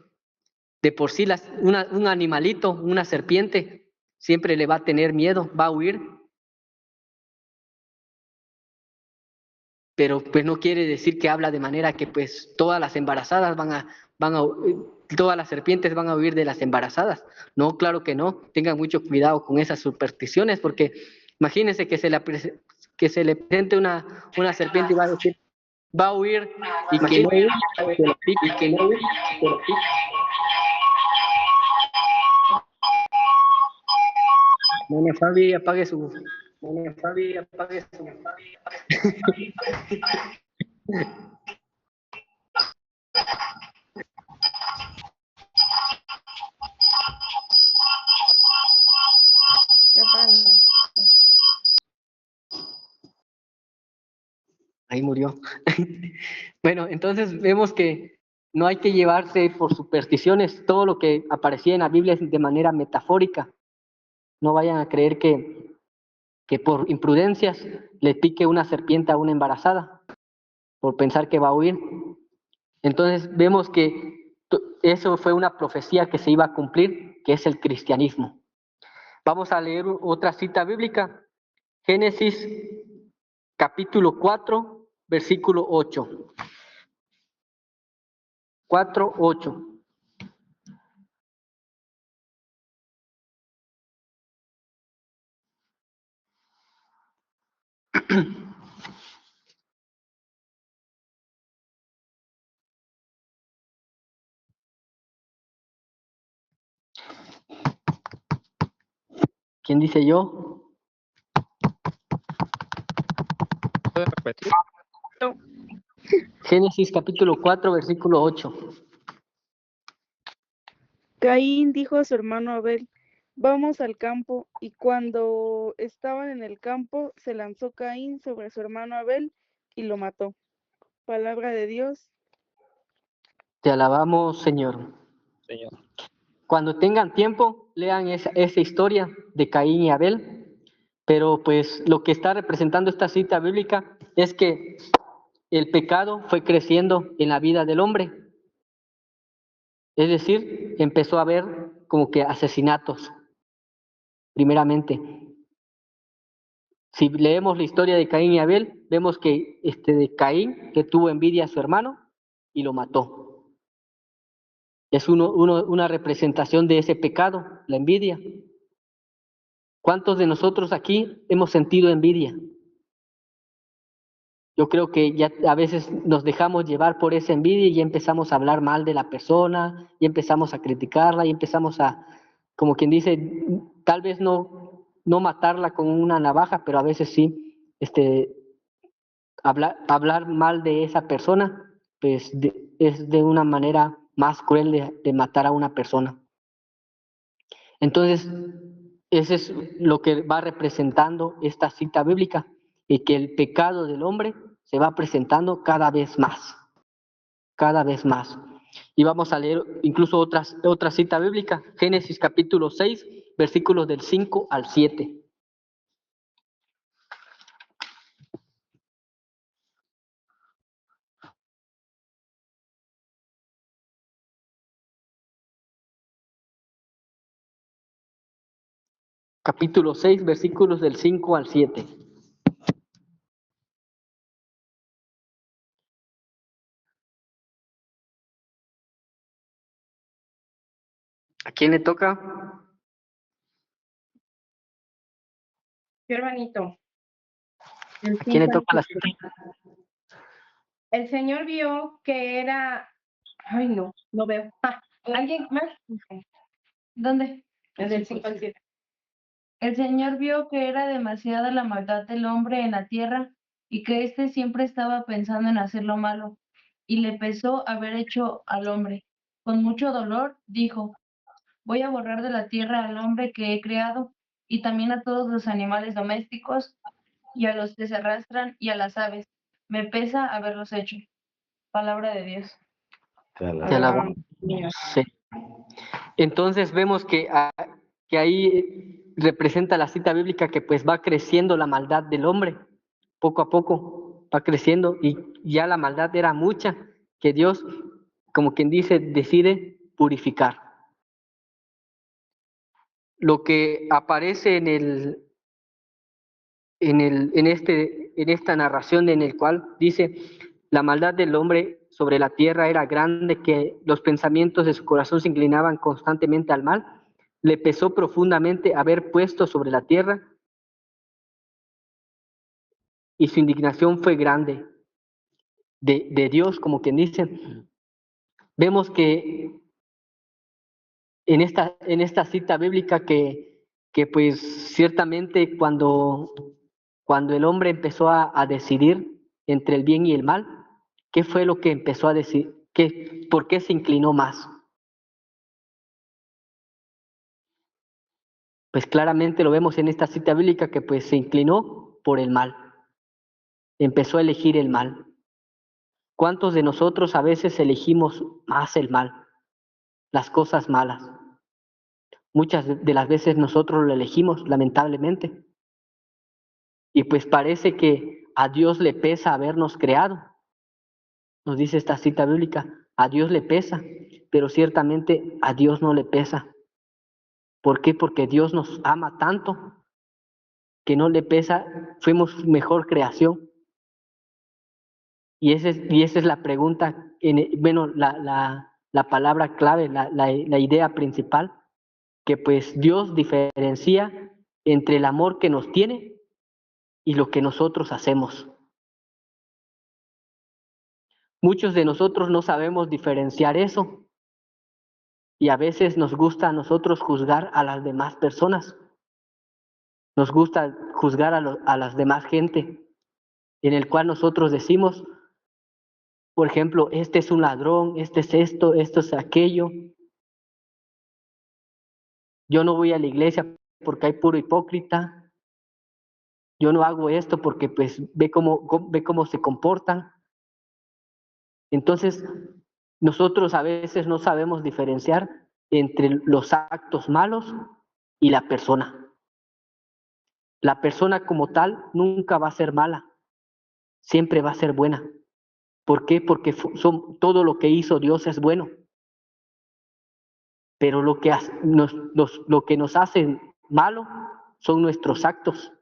De por sí, un animalito, una serpiente, siempre le va a tener miedo, va a huir. Pero pues no quiere decir que habla de manera que pues todas las embarazadas todas las serpientes van a huir de las embarazadas. No, claro que no. Tengan mucho cuidado con esas supersticiones, porque imagínense que se le presente una serpiente y va a decir, va a huir y que no huya, que lo pique, y que no huya, que lo pique. Mona Fabi, apague su... Mona Fabi, apague su... Ahí murió. Bueno, entonces vemos que no hay que llevarse por supersticiones. Todo lo que aparecía en la Biblia es de manera metafórica. No vayan a creer que por imprudencias le pique una serpiente a una embarazada, por pensar que va a huir. Entonces vemos que eso fue una profecía que se iba a cumplir, que es el cristianismo. Vamos a leer otra cita bíblica, Génesis capítulo 4, versículo 8. 4:8. ¿Quién dice yo? ¿Puedes repetir? Génesis capítulo 4, versículo 8. Caín dijo a su hermano Abel, vamos al campo, y cuando estaban en el campo, se lanzó Caín sobre su hermano Abel y lo mató. Palabra de Dios. Te alabamos, Señor. Señor. Cuando tengan tiempo, lean esa historia de Caín y Abel, pero pues lo que está representando esta cita bíblica es que el pecado fue creciendo en la vida del hombre. Es decir, empezó a haber como que asesinatos, primeramente. Si leemos la historia de Caín y Abel, vemos que de Caín que tuvo envidia a su hermano y lo mató. Es una representación de ese pecado, la envidia. ¿Cuántos de nosotros aquí hemos sentido envidia? Yo creo que ya a veces nos dejamos llevar por esa envidia y ya empezamos a hablar mal de la persona, y empezamos a criticarla, y empezamos a, como quien dice, tal vez no matarla con una navaja, pero a veces sí, hablar mal de esa persona, pues es de una manera más cruel de matar a una persona. Entonces, eso es lo que va representando esta cita bíblica, y que el pecado del hombre se va presentando cada vez más, cada vez más. Y vamos a leer incluso otra cita bíblica, Génesis capítulo 6, versículos del 5 al 7. Capítulo 6, versículos del 5 al 7. ¿A quién le toca? Yo, hermanito. ¿A quién le toca la cita? El Señor vio que era... Ay, no veo. ¿Alguien más? ¿Dónde? Es del 5 al 7. El Señor vio que era demasiada la maldad del hombre en la tierra y que éste siempre estaba pensando en hacer lo malo, y le pesó haber hecho al hombre. Con mucho dolor dijo, voy a borrar de la tierra al hombre que he creado y también a todos los animales domésticos y a los que se arrastran y a las aves. Me pesa haberlos hecho. Palabra de Dios. Te alabo. Sí. Entonces vemos que ahí representa la cita bíblica que pues va creciendo la maldad del hombre, poco a poco va creciendo, y ya la maldad era mucha, que Dios, como quien dice, decide purificar. Lo que aparece en esta narración en el cual dice, la maldad del hombre sobre la tierra era grande, que los pensamientos de su corazón se inclinaban constantemente al mal, le pesó profundamente haber puesto sobre la tierra, y su indignación fue grande de Dios, como quien dice. Vemos que en esta cita bíblica que pues ciertamente cuando el hombre empezó a decidir entre el bien y el mal, ¿qué fue lo que empezó a decir? ¿Por qué se inclinó más? Pues claramente lo vemos en esta cita bíblica que pues se inclinó por el mal. Empezó a elegir el mal. ¿Cuántos de nosotros a veces elegimos más el mal, las cosas malas? Muchas de las veces nosotros lo elegimos, lamentablemente. Y pues parece que a Dios le pesa habernos creado. Nos dice esta cita bíblica, a Dios le pesa, pero ciertamente a Dios no le pesa. ¿Por qué? Porque Dios nos ama tanto que no le pesa, fuimos mejor creación. Y esa es la pregunta, bueno, la palabra clave, la idea principal, que pues Dios diferencia entre el amor que nos tiene y lo que nosotros hacemos. Muchos de nosotros no sabemos diferenciar eso, y a veces nos gusta a nosotros juzgar a las demás personas. Nos gusta juzgar a las demás gente, en el cual nosotros decimos, por ejemplo, este es un ladrón, este es esto es aquello. Yo no voy a la iglesia porque hay puro hipócrita. Yo no hago esto porque pues ve cómo se comportan. Entonces, nosotros a veces no sabemos diferenciar entre los actos malos y la persona. La persona como tal nunca va a ser mala, siempre va a ser buena. ¿Por qué? Porque todo lo que hizo Dios es bueno. Pero lo que nos hace malo son nuestros actos.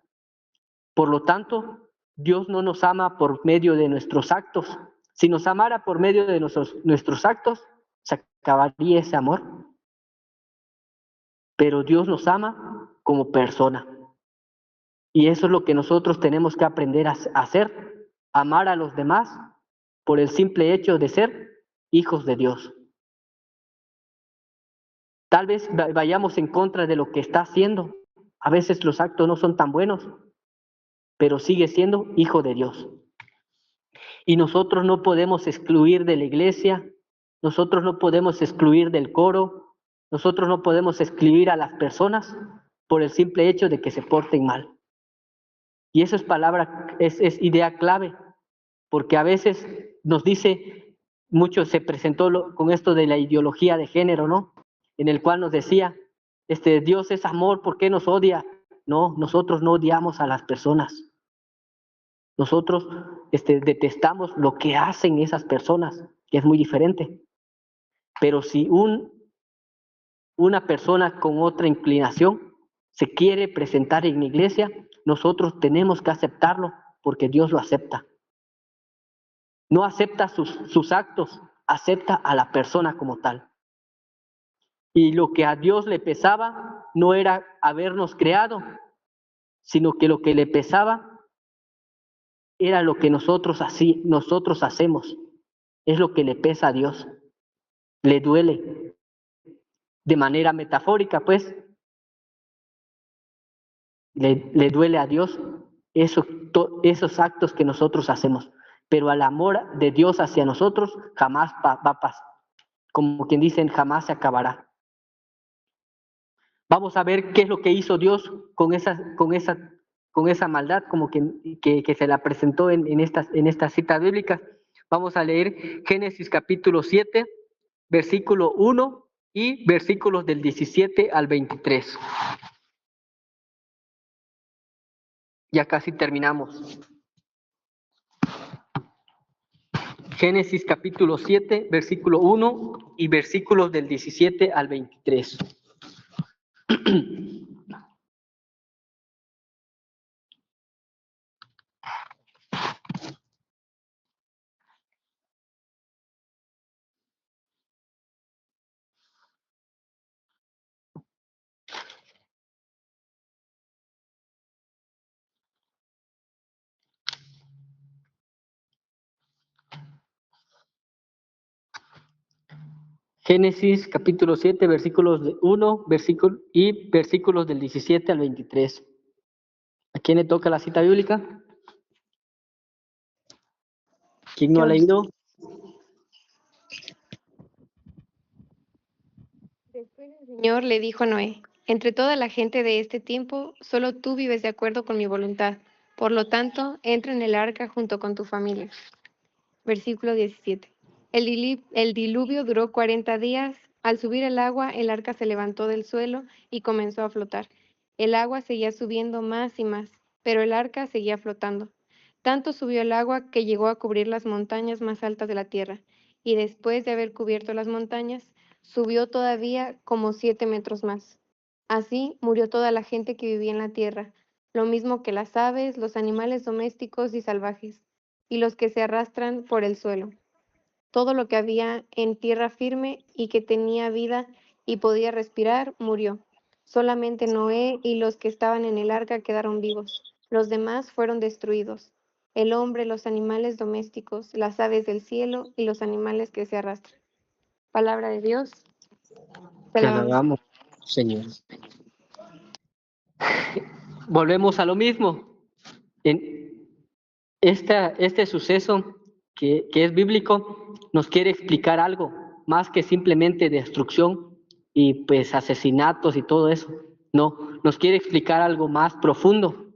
Por lo tanto, Dios no nos ama por medio de nuestros actos. Si nos amara por medio de nuestros actos, se acabaría ese amor. Pero Dios nos ama como persona. Y eso es lo que nosotros tenemos que aprender a hacer, amar a los demás por el simple hecho de ser hijos de Dios. Tal vez vayamos en contra de lo que está haciendo. A veces los actos no son tan buenos, pero sigue siendo hijo de Dios. Y nosotros no podemos excluir de la iglesia, nosotros no podemos excluir del coro, nosotros no podemos excluir a las personas por el simple hecho de que se porten mal. Y eso es idea clave, porque a veces nos dice, mucho se presentó con esto de la ideología de género, ¿no? En el cual nos decía, Dios es amor, ¿por qué nos odia? No, nosotros no odiamos a las personas. Nosotros detestamos lo que hacen esas personas, que es muy diferente. Pero si una persona con otra inclinación se quiere presentar en la iglesia, nosotros tenemos que aceptarlo porque Dios lo acepta. No acepta sus actos, acepta a la persona como tal. Y lo que a Dios le pesaba no era habernos creado, sino que lo que le pesaba era lo que nosotros hacemos. Es lo que le pesa a Dios. Le duele. De manera metafórica, pues, le duele a Dios esos actos que nosotros hacemos. Pero al amor de Dios hacia nosotros jamás va a pasar. Como quien dicen, jamás se acabará. Vamos a ver qué es lo que hizo Dios con esa maldad, como que se la presentó en esta cita bíblica. Vamos a leer Génesis capítulo 7, versículo 1 y versículos del 17 al 23. Ya casi terminamos. Génesis capítulo 7, versículo 1 y versículos del 17 al 23. Génesis capítulo 7, versículos de 1 y versículos del 17 al 23. ¿A quién le toca la cita bíblica? ¿Quién no ha leído? Después el Señor le dijo a Noé, entre toda la gente de este tiempo, solo tú vives de acuerdo con mi voluntad. Por lo tanto, entra en el arca junto con tu familia. Versículo 17. El diluvio duró 40 días. Al subir el agua, el arca se levantó del suelo y comenzó a flotar. El agua seguía subiendo más y más, pero el arca seguía flotando. Tanto subió el agua que llegó a cubrir las montañas más altas de la tierra, y después de haber cubierto las montañas, subió todavía como 7 metros más. Así murió toda la gente que vivía en la tierra, lo mismo que las aves, los animales domésticos y salvajes, y los que se arrastran por el suelo. Todo lo que había en tierra firme y que tenía vida y podía respirar, murió. Solamente Noé y los que estaban en el arca quedaron vivos. Los demás fueron destruidos. El hombre, los animales domésticos, las aves del cielo y los animales que se arrastran. Palabra de Dios. Te alabamos, Señor. Volvemos a lo mismo. En este suceso que es bíblico nos quiere explicar algo más que simplemente destrucción, y pues asesinatos y todo eso. No, nos quiere explicar algo más profundo.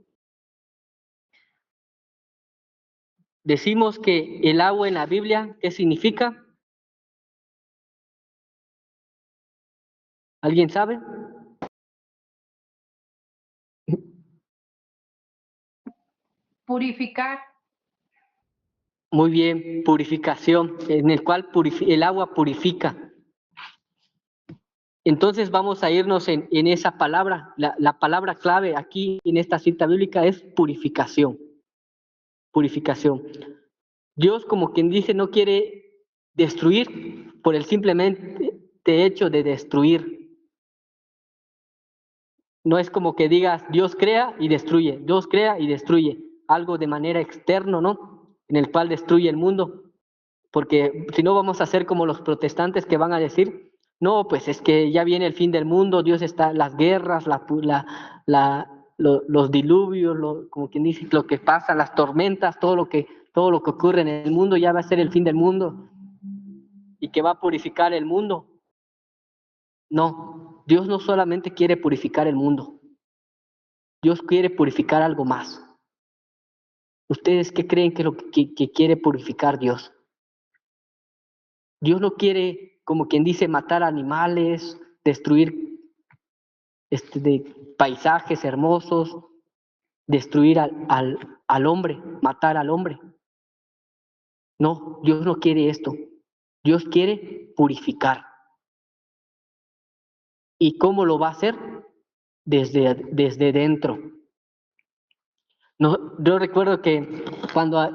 Decimos que el agua en la Biblia, ¿qué significa? ¿Alguien sabe? Purificar. Muy bien, purificación, en el cual el agua purifica. Entonces vamos a irnos en esa palabra. La palabra clave aquí en esta cita bíblica es purificación. Purificación. Dios, como quien dice, no quiere destruir por el simplemente hecho de destruir. No es como que digas, Dios crea y destruye, Dios crea y destruye. Algo de manera externa, ¿no? En el cual destruye el mundo. Porque si no vamos a ser como los protestantes que van a decir, no, pues es que ya viene el fin del mundo, Dios está, las guerras, los diluvios, como quien dice, lo que pasa, las tormentas, todo lo que ocurre en el mundo ya va a ser el fin del mundo y que va a purificar el mundo. No, Dios no solamente quiere purificar el mundo, Dios quiere purificar algo más. ¿Ustedes qué creen que es lo que quiere purificar Dios? Dios no quiere, como quien dice, matar animales, destruir de paisajes hermosos, destruir al hombre, matar al hombre. No, Dios no quiere esto. Dios quiere purificar. ¿Y cómo lo va a hacer? Desde dentro. No, yo recuerdo que cuando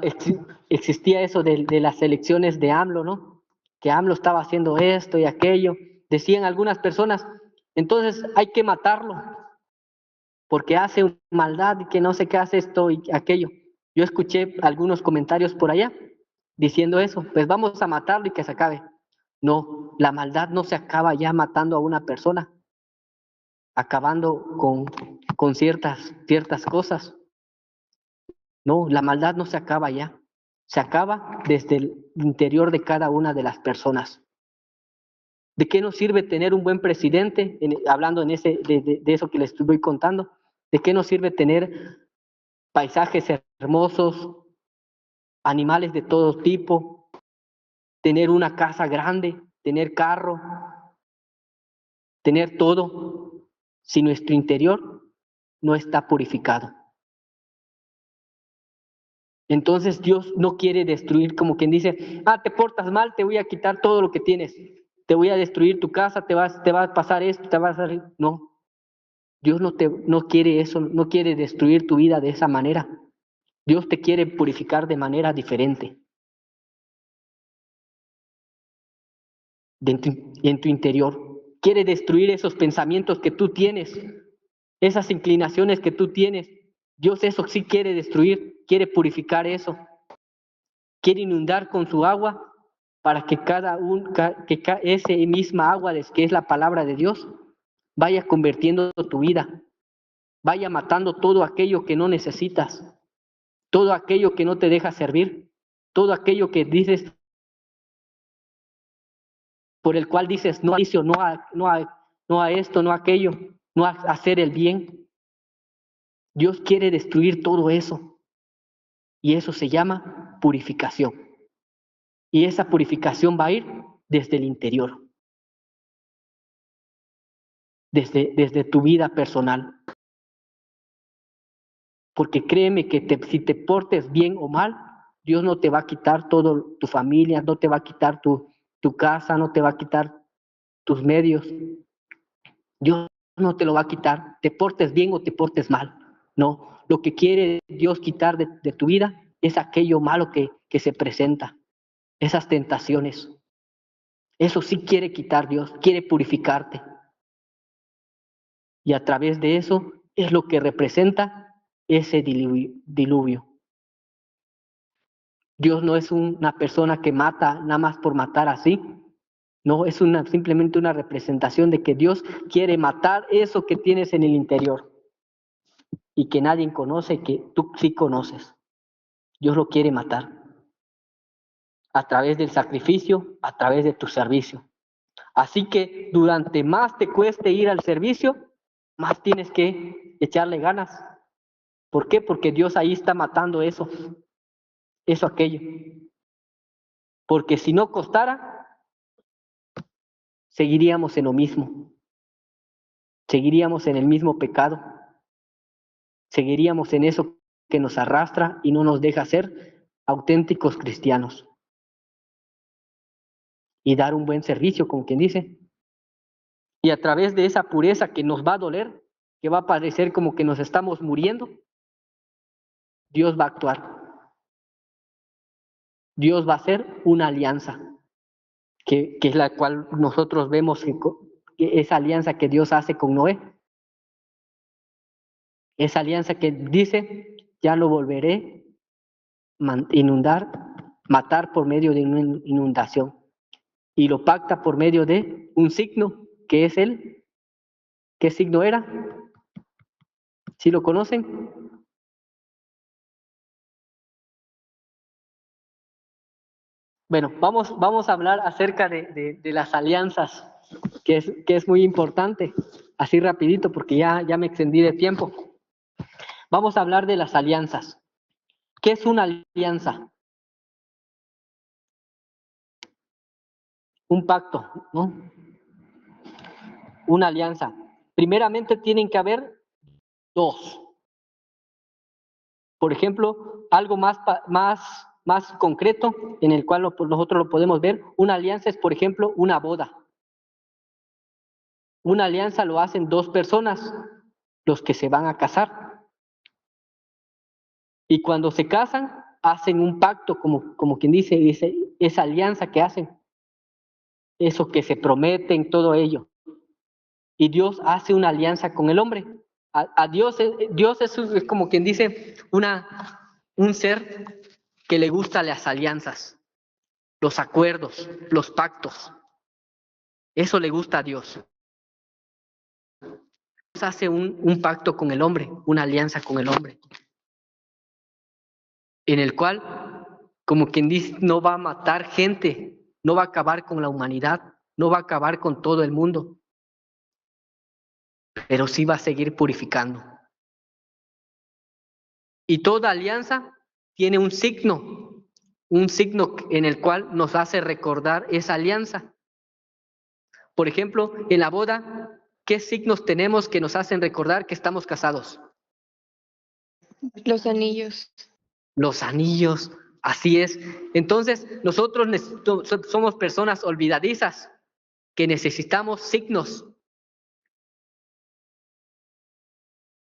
existía eso de las elecciones de AMLO, ¿no? Que AMLO estaba haciendo esto y aquello, decían algunas personas, entonces hay que matarlo, porque hace maldad y que no sé qué hace esto y aquello. Yo escuché algunos comentarios por allá diciendo eso, pues vamos a matarlo y que se acabe. No, la maldad no se acaba ya matando a una persona, acabando con ciertas cosas. No, la maldad no se acaba ya, se acaba desde el interior de cada una de las personas. ¿De qué nos sirve tener un buen presidente? Hablando de eso que les estoy contando, ¿de qué nos sirve tener paisajes hermosos, animales de todo tipo, tener una casa grande, tener carro, tener todo, si nuestro interior no está purificado? Entonces Dios no quiere destruir, como quien dice, te portas mal, te voy a quitar todo lo que tienes, te voy a destruir tu casa, te va a pasar esto, te vas a... No, Dios no quiere eso, no quiere destruir tu vida de esa manera. Dios te quiere purificar de manera diferente. En tu interior. Quiere destruir esos pensamientos que tú tienes, esas inclinaciones que tú tienes. Dios eso sí quiere destruir, quiere purificar eso. Quiere inundar con su agua para que esa misma agua que es la palabra de Dios vaya convirtiendo tu vida, vaya matando todo aquello que no necesitas, todo aquello que no te deja servir, todo aquello que dices, por el cual dices no a esto, no a aquello, no a hacer el bien. Dios quiere destruir todo eso y eso se llama purificación. Y esa purificación va a ir desde el interior, desde tu vida personal. Porque créeme que si te portes bien o mal, Dios no te va a quitar toda tu familia, no te va a quitar tu casa, no te va a quitar tus medios. Dios no te lo va a quitar, te portes bien o te portes mal. No, lo que quiere Dios quitar de tu vida es aquello malo que se presenta, esas tentaciones. Eso sí quiere quitar Dios, quiere purificarte. Y a través de eso es lo que representa ese diluvio. Dios no es una persona que mata nada más por matar así. No, es simplemente una representación de que Dios quiere matar eso que tienes en el interior y que nadie conoce, que tú sí conoces. Dios lo quiere matar a través del sacrificio, a través de tu servicio, Así que durante más te cueste ir al servicio, más tienes que echarle ganas. ¿Por qué? Porque Dios ahí está matando eso, aquello. Porque si no costara, seguiríamos en lo mismo. Seguiríamos en el mismo pecado. Seguiríamos en eso que nos arrastra y no nos deja ser auténticos cristianos. Y dar un buen servicio, como quien dice. Y a través de esa pureza que nos va a doler, que va a parecer como que nos estamos muriendo, Dios va a actuar. Dios va a hacer una alianza, que es la cual nosotros vemos que esa alianza que Dios hace con Noé. Esa alianza que dice, ya lo volveré inundar, matar por medio de una inundación. Y lo pacta por medio de un signo, que es él. ¿Qué signo era? ¿Sí lo conocen? Bueno, vamos a hablar acerca de las alianzas, que es muy importante, así rapidito, porque ya me extendí de tiempo. Vamos a hablar de las alianzas. ¿Qué es una alianza? Un pacto, ¿no? Una alianza. Primeramente tienen que haber dos. Por ejemplo, algo más concreto en el cual nosotros lo podemos ver. Una alianza es, por ejemplo, una boda. Una alianza lo hacen dos personas, los que se van a casar. Y cuando se casan, hacen un pacto, como quien dice, esa alianza que hacen. Eso que se prometen, todo ello. Y Dios hace una alianza con el hombre. A Dios es como quien dice un ser que le gusta las alianzas, los acuerdos, los pactos. Eso le gusta a Dios. Dios hace un pacto con el hombre, una alianza con el hombre, en el cual, como quien dice, no va a matar gente, no va a acabar con la humanidad, no va a acabar con todo el mundo, pero sí va a seguir purificando. Y toda alianza tiene un signo en el cual nos hace recordar esa alianza. Por ejemplo, en la boda, ¿qué signos tenemos que nos hacen recordar que estamos casados? Los anillos. Los anillos, así es. Entonces, nosotros somos personas olvidadizas que necesitamos signos.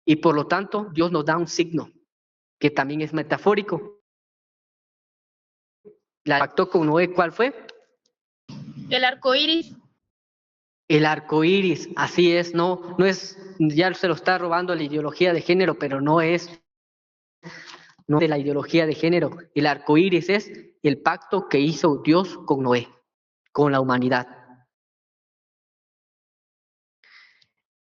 Y por lo tanto, Dios nos da un signo que también es metafórico. La pactó con Noé, ¿cuál fue? El arco iris. El arco iris, así es, no es, ya se lo está robando la ideología de género, pero no es de la ideología de género. El arco iris es el pacto que hizo Dios con Noé, con la humanidad.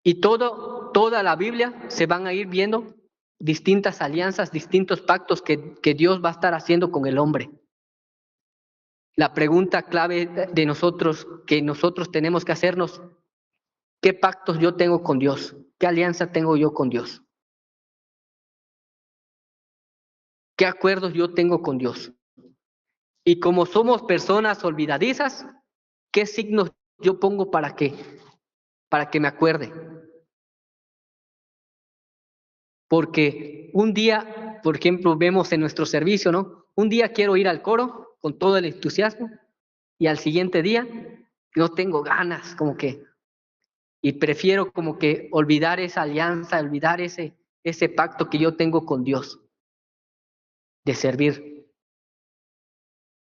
Y toda la Biblia se van a ir viendo distintas alianzas, distintos pactos que Dios va a estar haciendo con el hombre. La pregunta clave de nosotros, que nosotros tenemos que hacernos, ¿qué pactos yo tengo con Dios? ¿Qué alianza tengo yo con Dios? ¿Qué acuerdos yo tengo con Dios? Y como somos personas olvidadizas, ¿qué signos yo pongo para que me acuerde? Porque un día, por ejemplo, vemos en nuestro servicio, ¿no? Un día quiero ir al coro con todo el entusiasmo y al siguiente día no tengo ganas, y prefiero como que olvidar esa alianza, olvidar ese pacto que yo tengo con Dios de servir.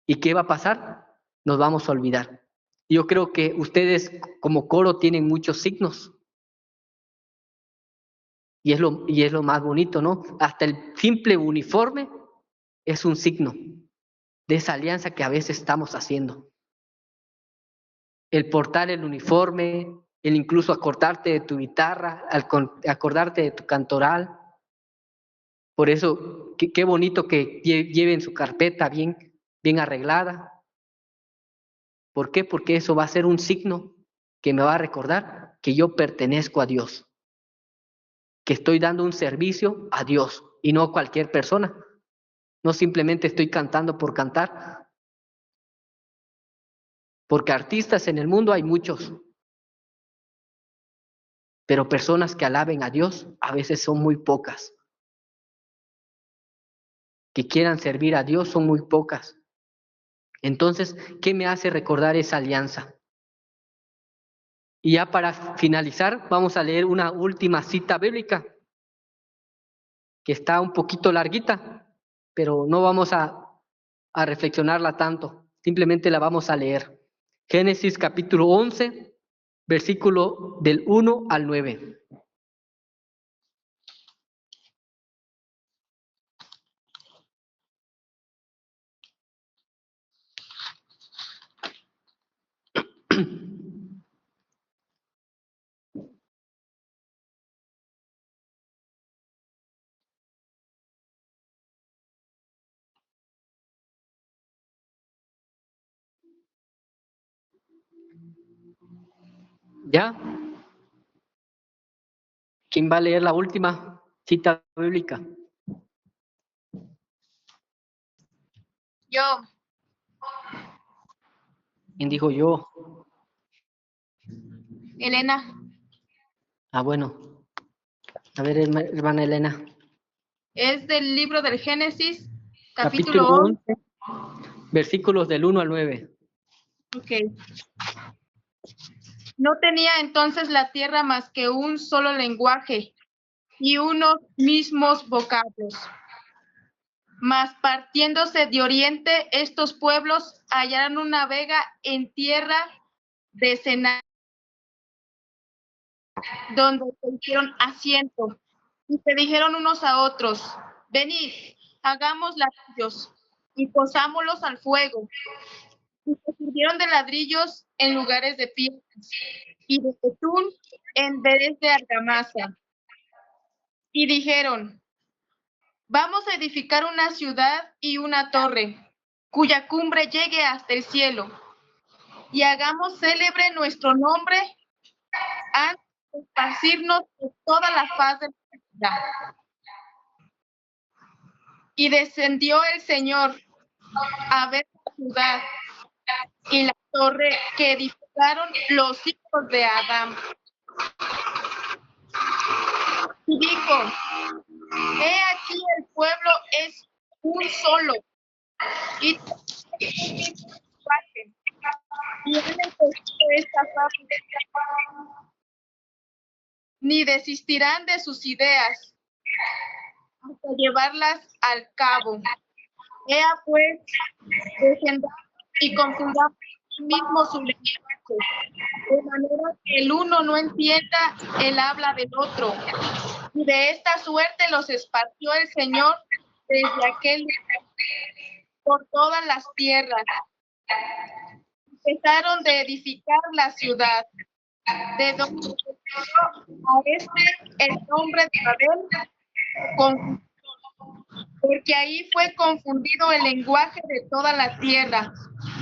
¿Y qué va a pasar? Nos vamos a olvidar. Yo creo que ustedes como coro tienen muchos signos. Y es lo más bonito, ¿no? Hasta el simple uniforme es un signo de esa alianza que a veces estamos haciendo. El portar el uniforme, el incluso acordarte de tu guitarra, acordarte de tu cantoral. Por eso, qué bonito que lleven su carpeta bien arreglada. ¿Por qué? Porque eso va a ser un signo que me va a recordar que yo pertenezco a Dios, que estoy dando un servicio a Dios y no a cualquier persona. No simplemente estoy cantando por cantar, porque artistas en el mundo hay muchos, pero personas que alaben a Dios a veces son muy pocas. Que quieran servir a Dios son muy pocas. Entonces, ¿qué me hace recordar esa alianza? Y ya para finalizar, vamos a leer una última cita bíblica, que está un poquito larguita, pero no vamos a reflexionarla tanto, simplemente la vamos a leer. Génesis capítulo 11, versículo del 1 al 9. ¿Ya? ¿Quién va a leer la última cita bíblica? Yo. ¿Quién dijo yo? Elena. Bueno. A ver, hermana Elena. Es del libro del Génesis, Capítulo capítulo 11. Versículos del 1 al 9. Ok. No tenía entonces la tierra más que un solo lenguaje y unos mismos vocablos. Mas partiéndose de oriente, estos pueblos hallaron una vega en tierra de Senar, donde se hicieron asiento, y se dijeron unos a otros: venid, hagamos ladrillos, y posámoslos al fuego. Y se sirvieron de ladrillos en lugares de piedras, y de betún en vez de argamasa. Y dijeron: vamos a edificar una ciudad y una torre, cuya cumbre llegue hasta el cielo, y hagamos célebre nuestro nombre antes de esparcirnos por toda la faz de la tierra. Y descendió el Señor a ver la ciudad y la torre que edificaron los hijos de Adán. Y dijo: he aquí el pueblo es un solo, y y han empezado esta fábrica, ni desistirán de sus ideas hasta llevarlas al cabo. Ea pues, descendamos y confundamos mismo su lenguaje, de manera que el uno no entienda el habla del otro. Y de esta suerte los esparció el Señor desde aquel lugar por todas las tierras. Empezaron de edificar la ciudad, de donde a el nombre de Babel, porque ahí fue confundido el lenguaje de toda la tierra,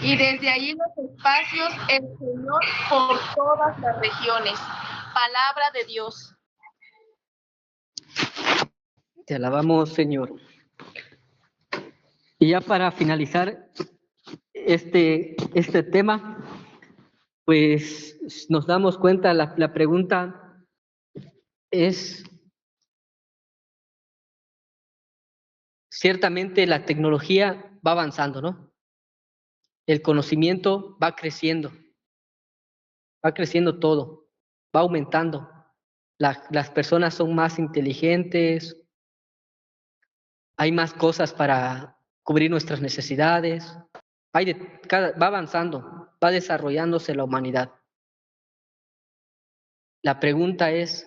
y desde ahí los espacios el Señor por todas las regiones. Palabra de Dios. Te alabamos, Señor. Y ya para finalizar este tema, pues nos damos cuenta, la pregunta es, ciertamente la tecnología va avanzando, ¿no? El conocimiento va creciendo todo, va aumentando. Las personas son más inteligentes, hay más cosas para cubrir nuestras necesidades, va avanzando, va desarrollándose la humanidad. La pregunta es,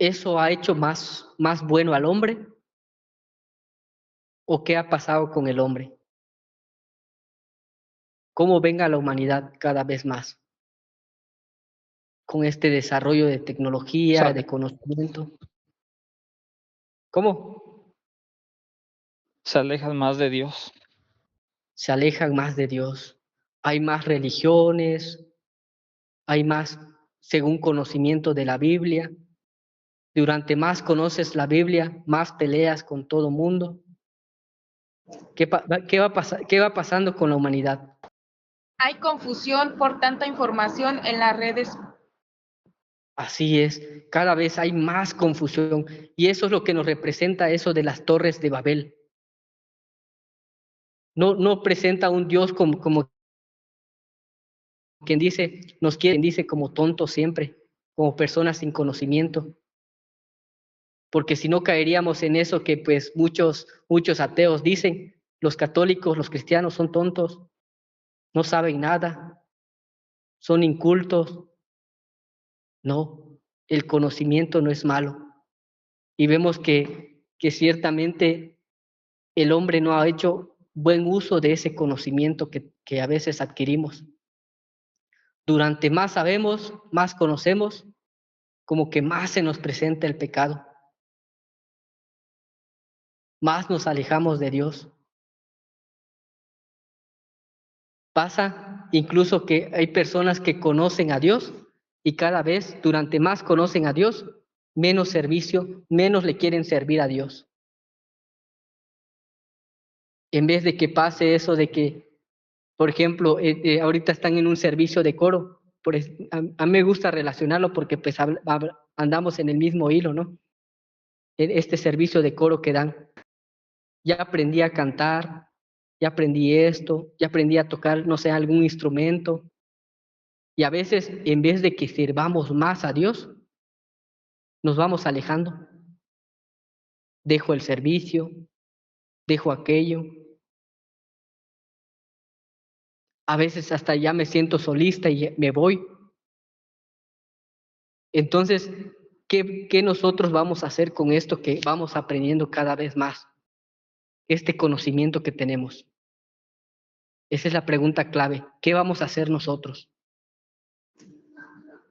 ¿eso ha hecho más bueno al hombre? ¿O qué ha pasado con el hombre? ¿Cómo venga la humanidad cada vez más con este desarrollo de tecnología, de conocimiento? ¿Cómo? Se alejan más de Dios. Se alejan más de Dios. hay más religiones, hay más según conocimiento de la Biblia. Durante más conoces la Biblia, más peleas con todo mundo. ¿Qué va pasando con la humanidad? Hay confusión por tanta información en las redes. Así es, cada vez hay más confusión y eso es lo que nos representa eso de las torres de Babel. No presenta un Dios como quien dice, nos quiere, dice como tontos siempre, como personas sin conocimiento. Porque si no caeríamos en eso que pues muchos ateos dicen, los católicos, los cristianos son tontos, no saben nada, son incultos. No, el conocimiento no es malo. Y vemos que ciertamente el hombre no ha hecho buen uso de ese conocimiento que a veces adquirimos. Durante más sabemos, más conocemos, como que más se nos presenta el pecado. Más nos alejamos de Dios. Pasa incluso que hay personas que conocen a Dios y cada vez, durante más conocen a Dios, menos servicio, menos le quieren servir a Dios. En vez de que pase eso de que, por ejemplo, ahorita están en un servicio de coro, a mí me gusta relacionarlo porque pues andamos en el mismo hilo, ¿no? En este servicio de coro que dan. Ya aprendí a cantar, ya aprendí esto, ya aprendí a tocar, no sé, algún instrumento. Y a veces, en vez de que sirvamos más a Dios, nos vamos alejando. Dejo el servicio, dejo aquello. A veces hasta ya me siento solista y me voy. Entonces, ¿qué nosotros vamos a hacer con esto que vamos aprendiendo cada vez más? Este conocimiento que tenemos. Esa es la pregunta clave. ¿Qué vamos a hacer nosotros?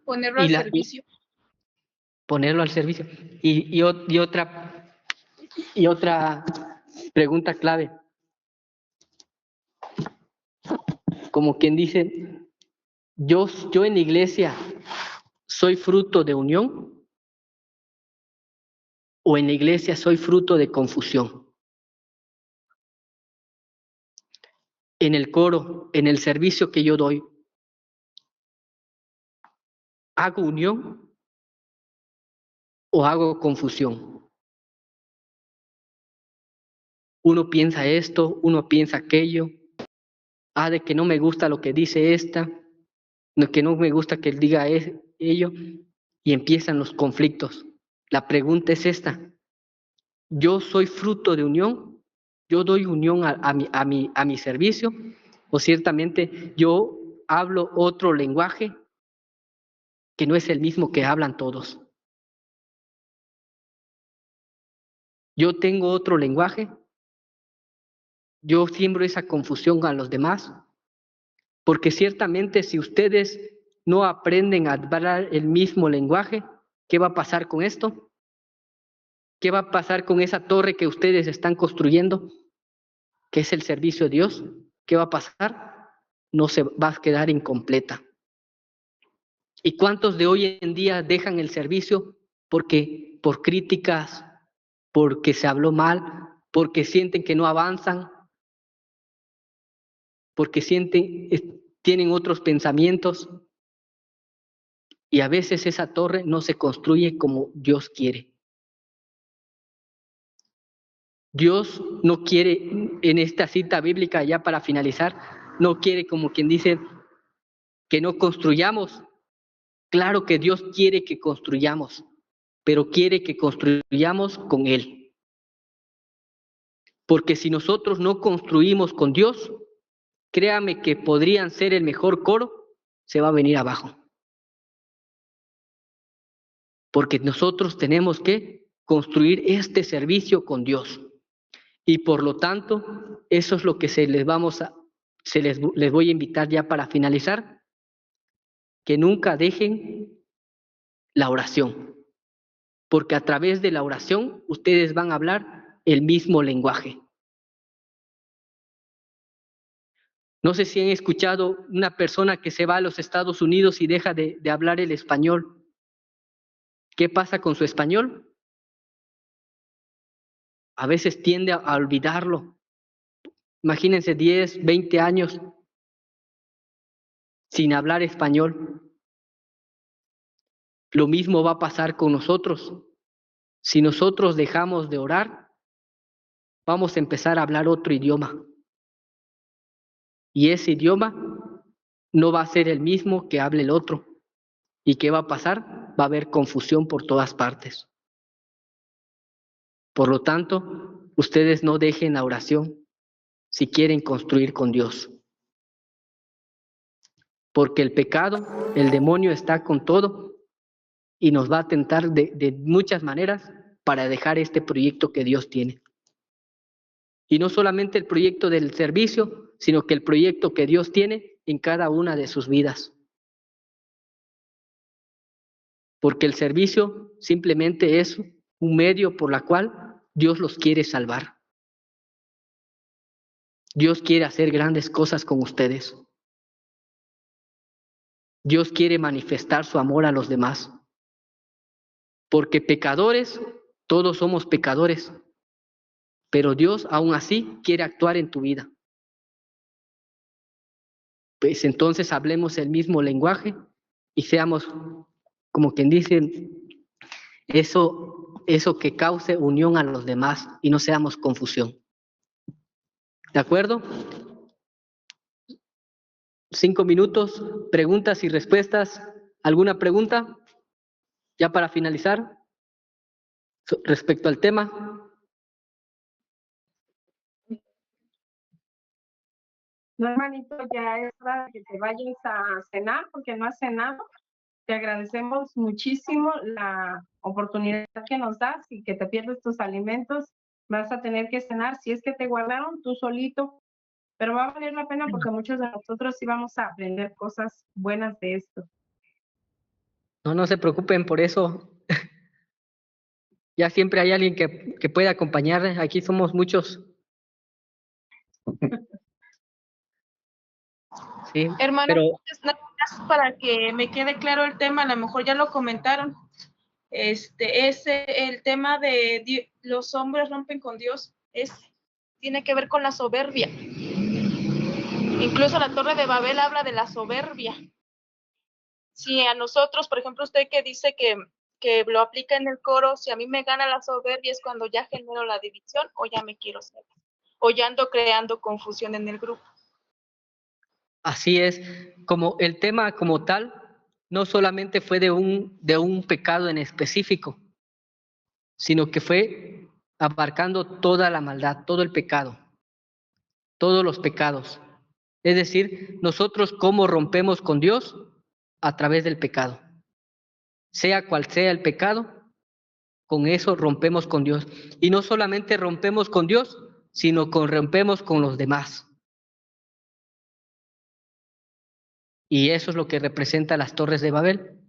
Ponerlo al servicio. Ponerlo al servicio. Y otra pregunta clave. Como quien dice, yo en la iglesia soy fruto de unión o en la iglesia soy fruto de confusión. En el coro, en el servicio que yo doy, ¿hago unión o hago confusión? Uno piensa esto, uno piensa aquello. De que no me gusta lo que dice esta, que no me gusta que él diga ello, y empiezan los conflictos. La pregunta es esta: ¿yo soy fruto de unión? ¿Yo doy unión a mi servicio? ¿O ciertamente yo hablo otro lenguaje que no es el mismo que hablan todos? ¿Yo tengo otro lenguaje? ¿Yo siembro esa confusión a los demás? Porque ciertamente si ustedes no aprenden a hablar el mismo lenguaje, ¿qué va a pasar con esto? ¿Qué va a pasar con esa torre que ustedes están construyendo, que es el servicio de Dios? ¿Qué va a pasar? No se va a quedar incompleta. ¿Y cuántos de hoy en día dejan el servicio por críticas, porque se habló mal, porque sienten que no avanzan, porque tienen otros pensamientos? Y a veces esa torre no se construye como Dios quiere. Dios no quiere, en esta cita bíblica, ya para finalizar, no quiere, como quien dice, que no construyamos. Claro que Dios quiere que construyamos, pero quiere que construyamos con Él. Porque si nosotros no construimos con Dios, créame que podrían ser el mejor coro, se va a venir abajo. Porque nosotros tenemos que construir este servicio con Dios. Y por lo tanto, eso es lo que les voy a invitar ya para finalizar, que nunca dejen la oración, porque a través de la oración ustedes van a hablar el mismo lenguaje. No sé si han escuchado una persona que se va a los Estados Unidos y deja de hablar el español. ¿Qué pasa con su español? A veces tiende a olvidarlo. Imagínense 10, 20 años sin hablar español. Lo mismo va a pasar con nosotros. Si nosotros dejamos de orar, vamos a empezar a hablar otro idioma. Y ese idioma no va a ser el mismo que hable el otro. ¿Y qué va a pasar? Va a haber confusión por todas partes. Por lo tanto, ustedes no dejen la oración si quieren construir con Dios. Porque el pecado, el demonio está con todo y nos va a tentar de muchas maneras para dejar este proyecto que Dios tiene. Y no solamente el proyecto del servicio, sino que el proyecto que Dios tiene en cada una de sus vidas. Porque el servicio simplemente es un medio por la cual Dios los quiere salvar. Dios quiere hacer grandes cosas con ustedes. Dios quiere manifestar su amor a los demás. Porque pecadores, todos somos pecadores. Pero Dios aún así quiere actuar en tu vida. Pues entonces hablemos el mismo lenguaje y seamos, como quien dice, eso que cause unión a los demás y no seamos confusión. ¿De acuerdo? 5 minutos, preguntas y respuestas. ¿Alguna pregunta? Ya para finalizar, respecto al tema. No, hermanito, ya es hora de que te vayas a cenar porque no has cenado. Te agradecemos muchísimo la oportunidad que nos das y que te pierdes tus alimentos. Vas a tener que cenar si es que te guardaron tú solito, pero va a valer la pena porque muchos de nosotros sí vamos a aprender cosas buenas de esto. No se preocupen por eso. Ya siempre hay alguien que puede acompañar. Aquí somos muchos. Sí, Hermano, pero nada más para que me quede claro el tema, a lo mejor ya lo comentaron. Es el tema de los hombres rompen con Dios, tiene que ver con la soberbia. Incluso la Torre de Babel habla de la soberbia. Si a nosotros, por ejemplo, usted que dice que lo aplica en el coro, si a mí me gana la soberbia es cuando ya genero la división o ya me quiero saber, o ya ando creando confusión en el grupo. así es, como el tema como tal, no solamente fue de un pecado en específico, sino que fue abarcando toda la maldad, todo el pecado, todos los pecados. Es decir, nosotros cómo rompemos con Dios a través del pecado. Sea cual sea el pecado, con eso rompemos con Dios. Y no solamente rompemos con Dios, sino que rompemos con los demás. Y eso es lo que representa las torres de Babel.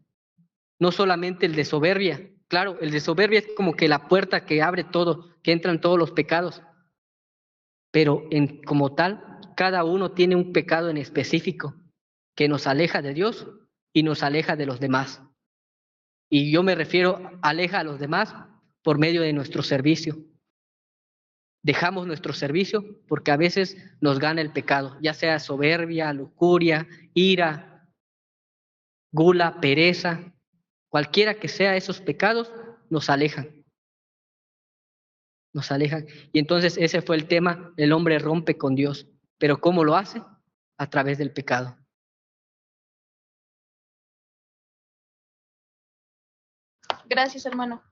No solamente el de soberbia. Claro, el de soberbia es como que la puerta que abre todo, que entran todos los pecados. Pero como tal, cada uno tiene un pecado en específico que nos aleja de Dios y nos aleja de los demás. Y yo me refiero, aleja a los demás por medio de nuestro servicio. Dejamos nuestro servicio porque a veces nos gana el pecado, ya sea soberbia, lujuria, ira, gula, pereza, cualquiera que sea esos pecados, nos alejan. Nos alejan. Y entonces ese fue el tema, el hombre rompe con Dios. ¿Pero cómo lo hace? A través del pecado. Gracias, hermano.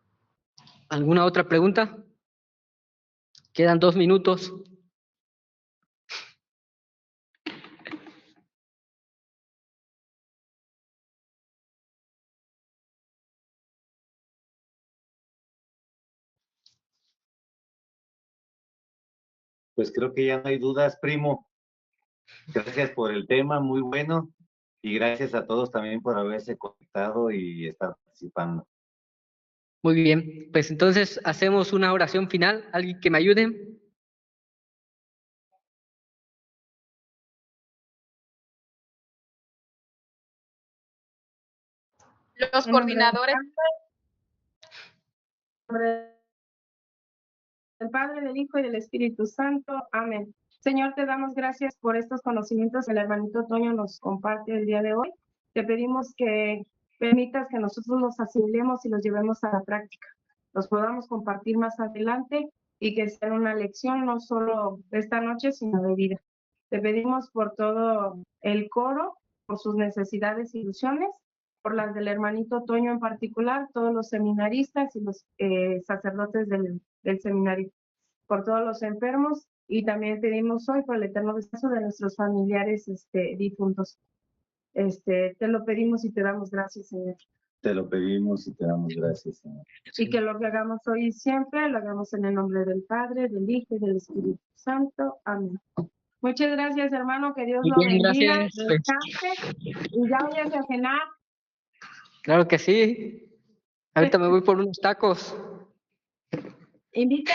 ¿Alguna otra pregunta? Quedan 2 minutos. Pues creo que ya no hay dudas, primo. Gracias por el tema, muy bueno. Y gracias a todos también por haberse conectado y estar participando. Muy bien, pues entonces hacemos una oración final. ¿Alguien que me ayude? Los En nombre del coordinadores. del Padre, del Hijo y del Espíritu Santo. Amén. Señor, te damos gracias por estos conocimientos que el hermanito Toño nos comparte el día de hoy. Te pedimos que permitas que nosotros los asimilemos y los llevemos a la práctica. Los podamos compartir más adelante y que sea una lección no solo de esta noche, sino de vida. Te pedimos por todo el coro, por sus necesidades e ilusiones, por las del hermanito Toño en particular, todos los seminaristas y los sacerdotes del seminario, por todos los enfermos, y también pedimos hoy por el eterno descanso de nuestros familiares difuntos. Te lo pedimos y te damos gracias, Señor. Te lo pedimos y te damos gracias, Señor. Y que lo que hagamos hoy y siempre lo hagamos en el nombre del Padre, del Hijo y del Espíritu Santo. Amén. Muchas gracias, hermano. Que Dios Muy lo bien, bendiga. gracias. Descanse y ya vayas a cenar. Claro que sí. Ahorita me voy por unos tacos. Invita.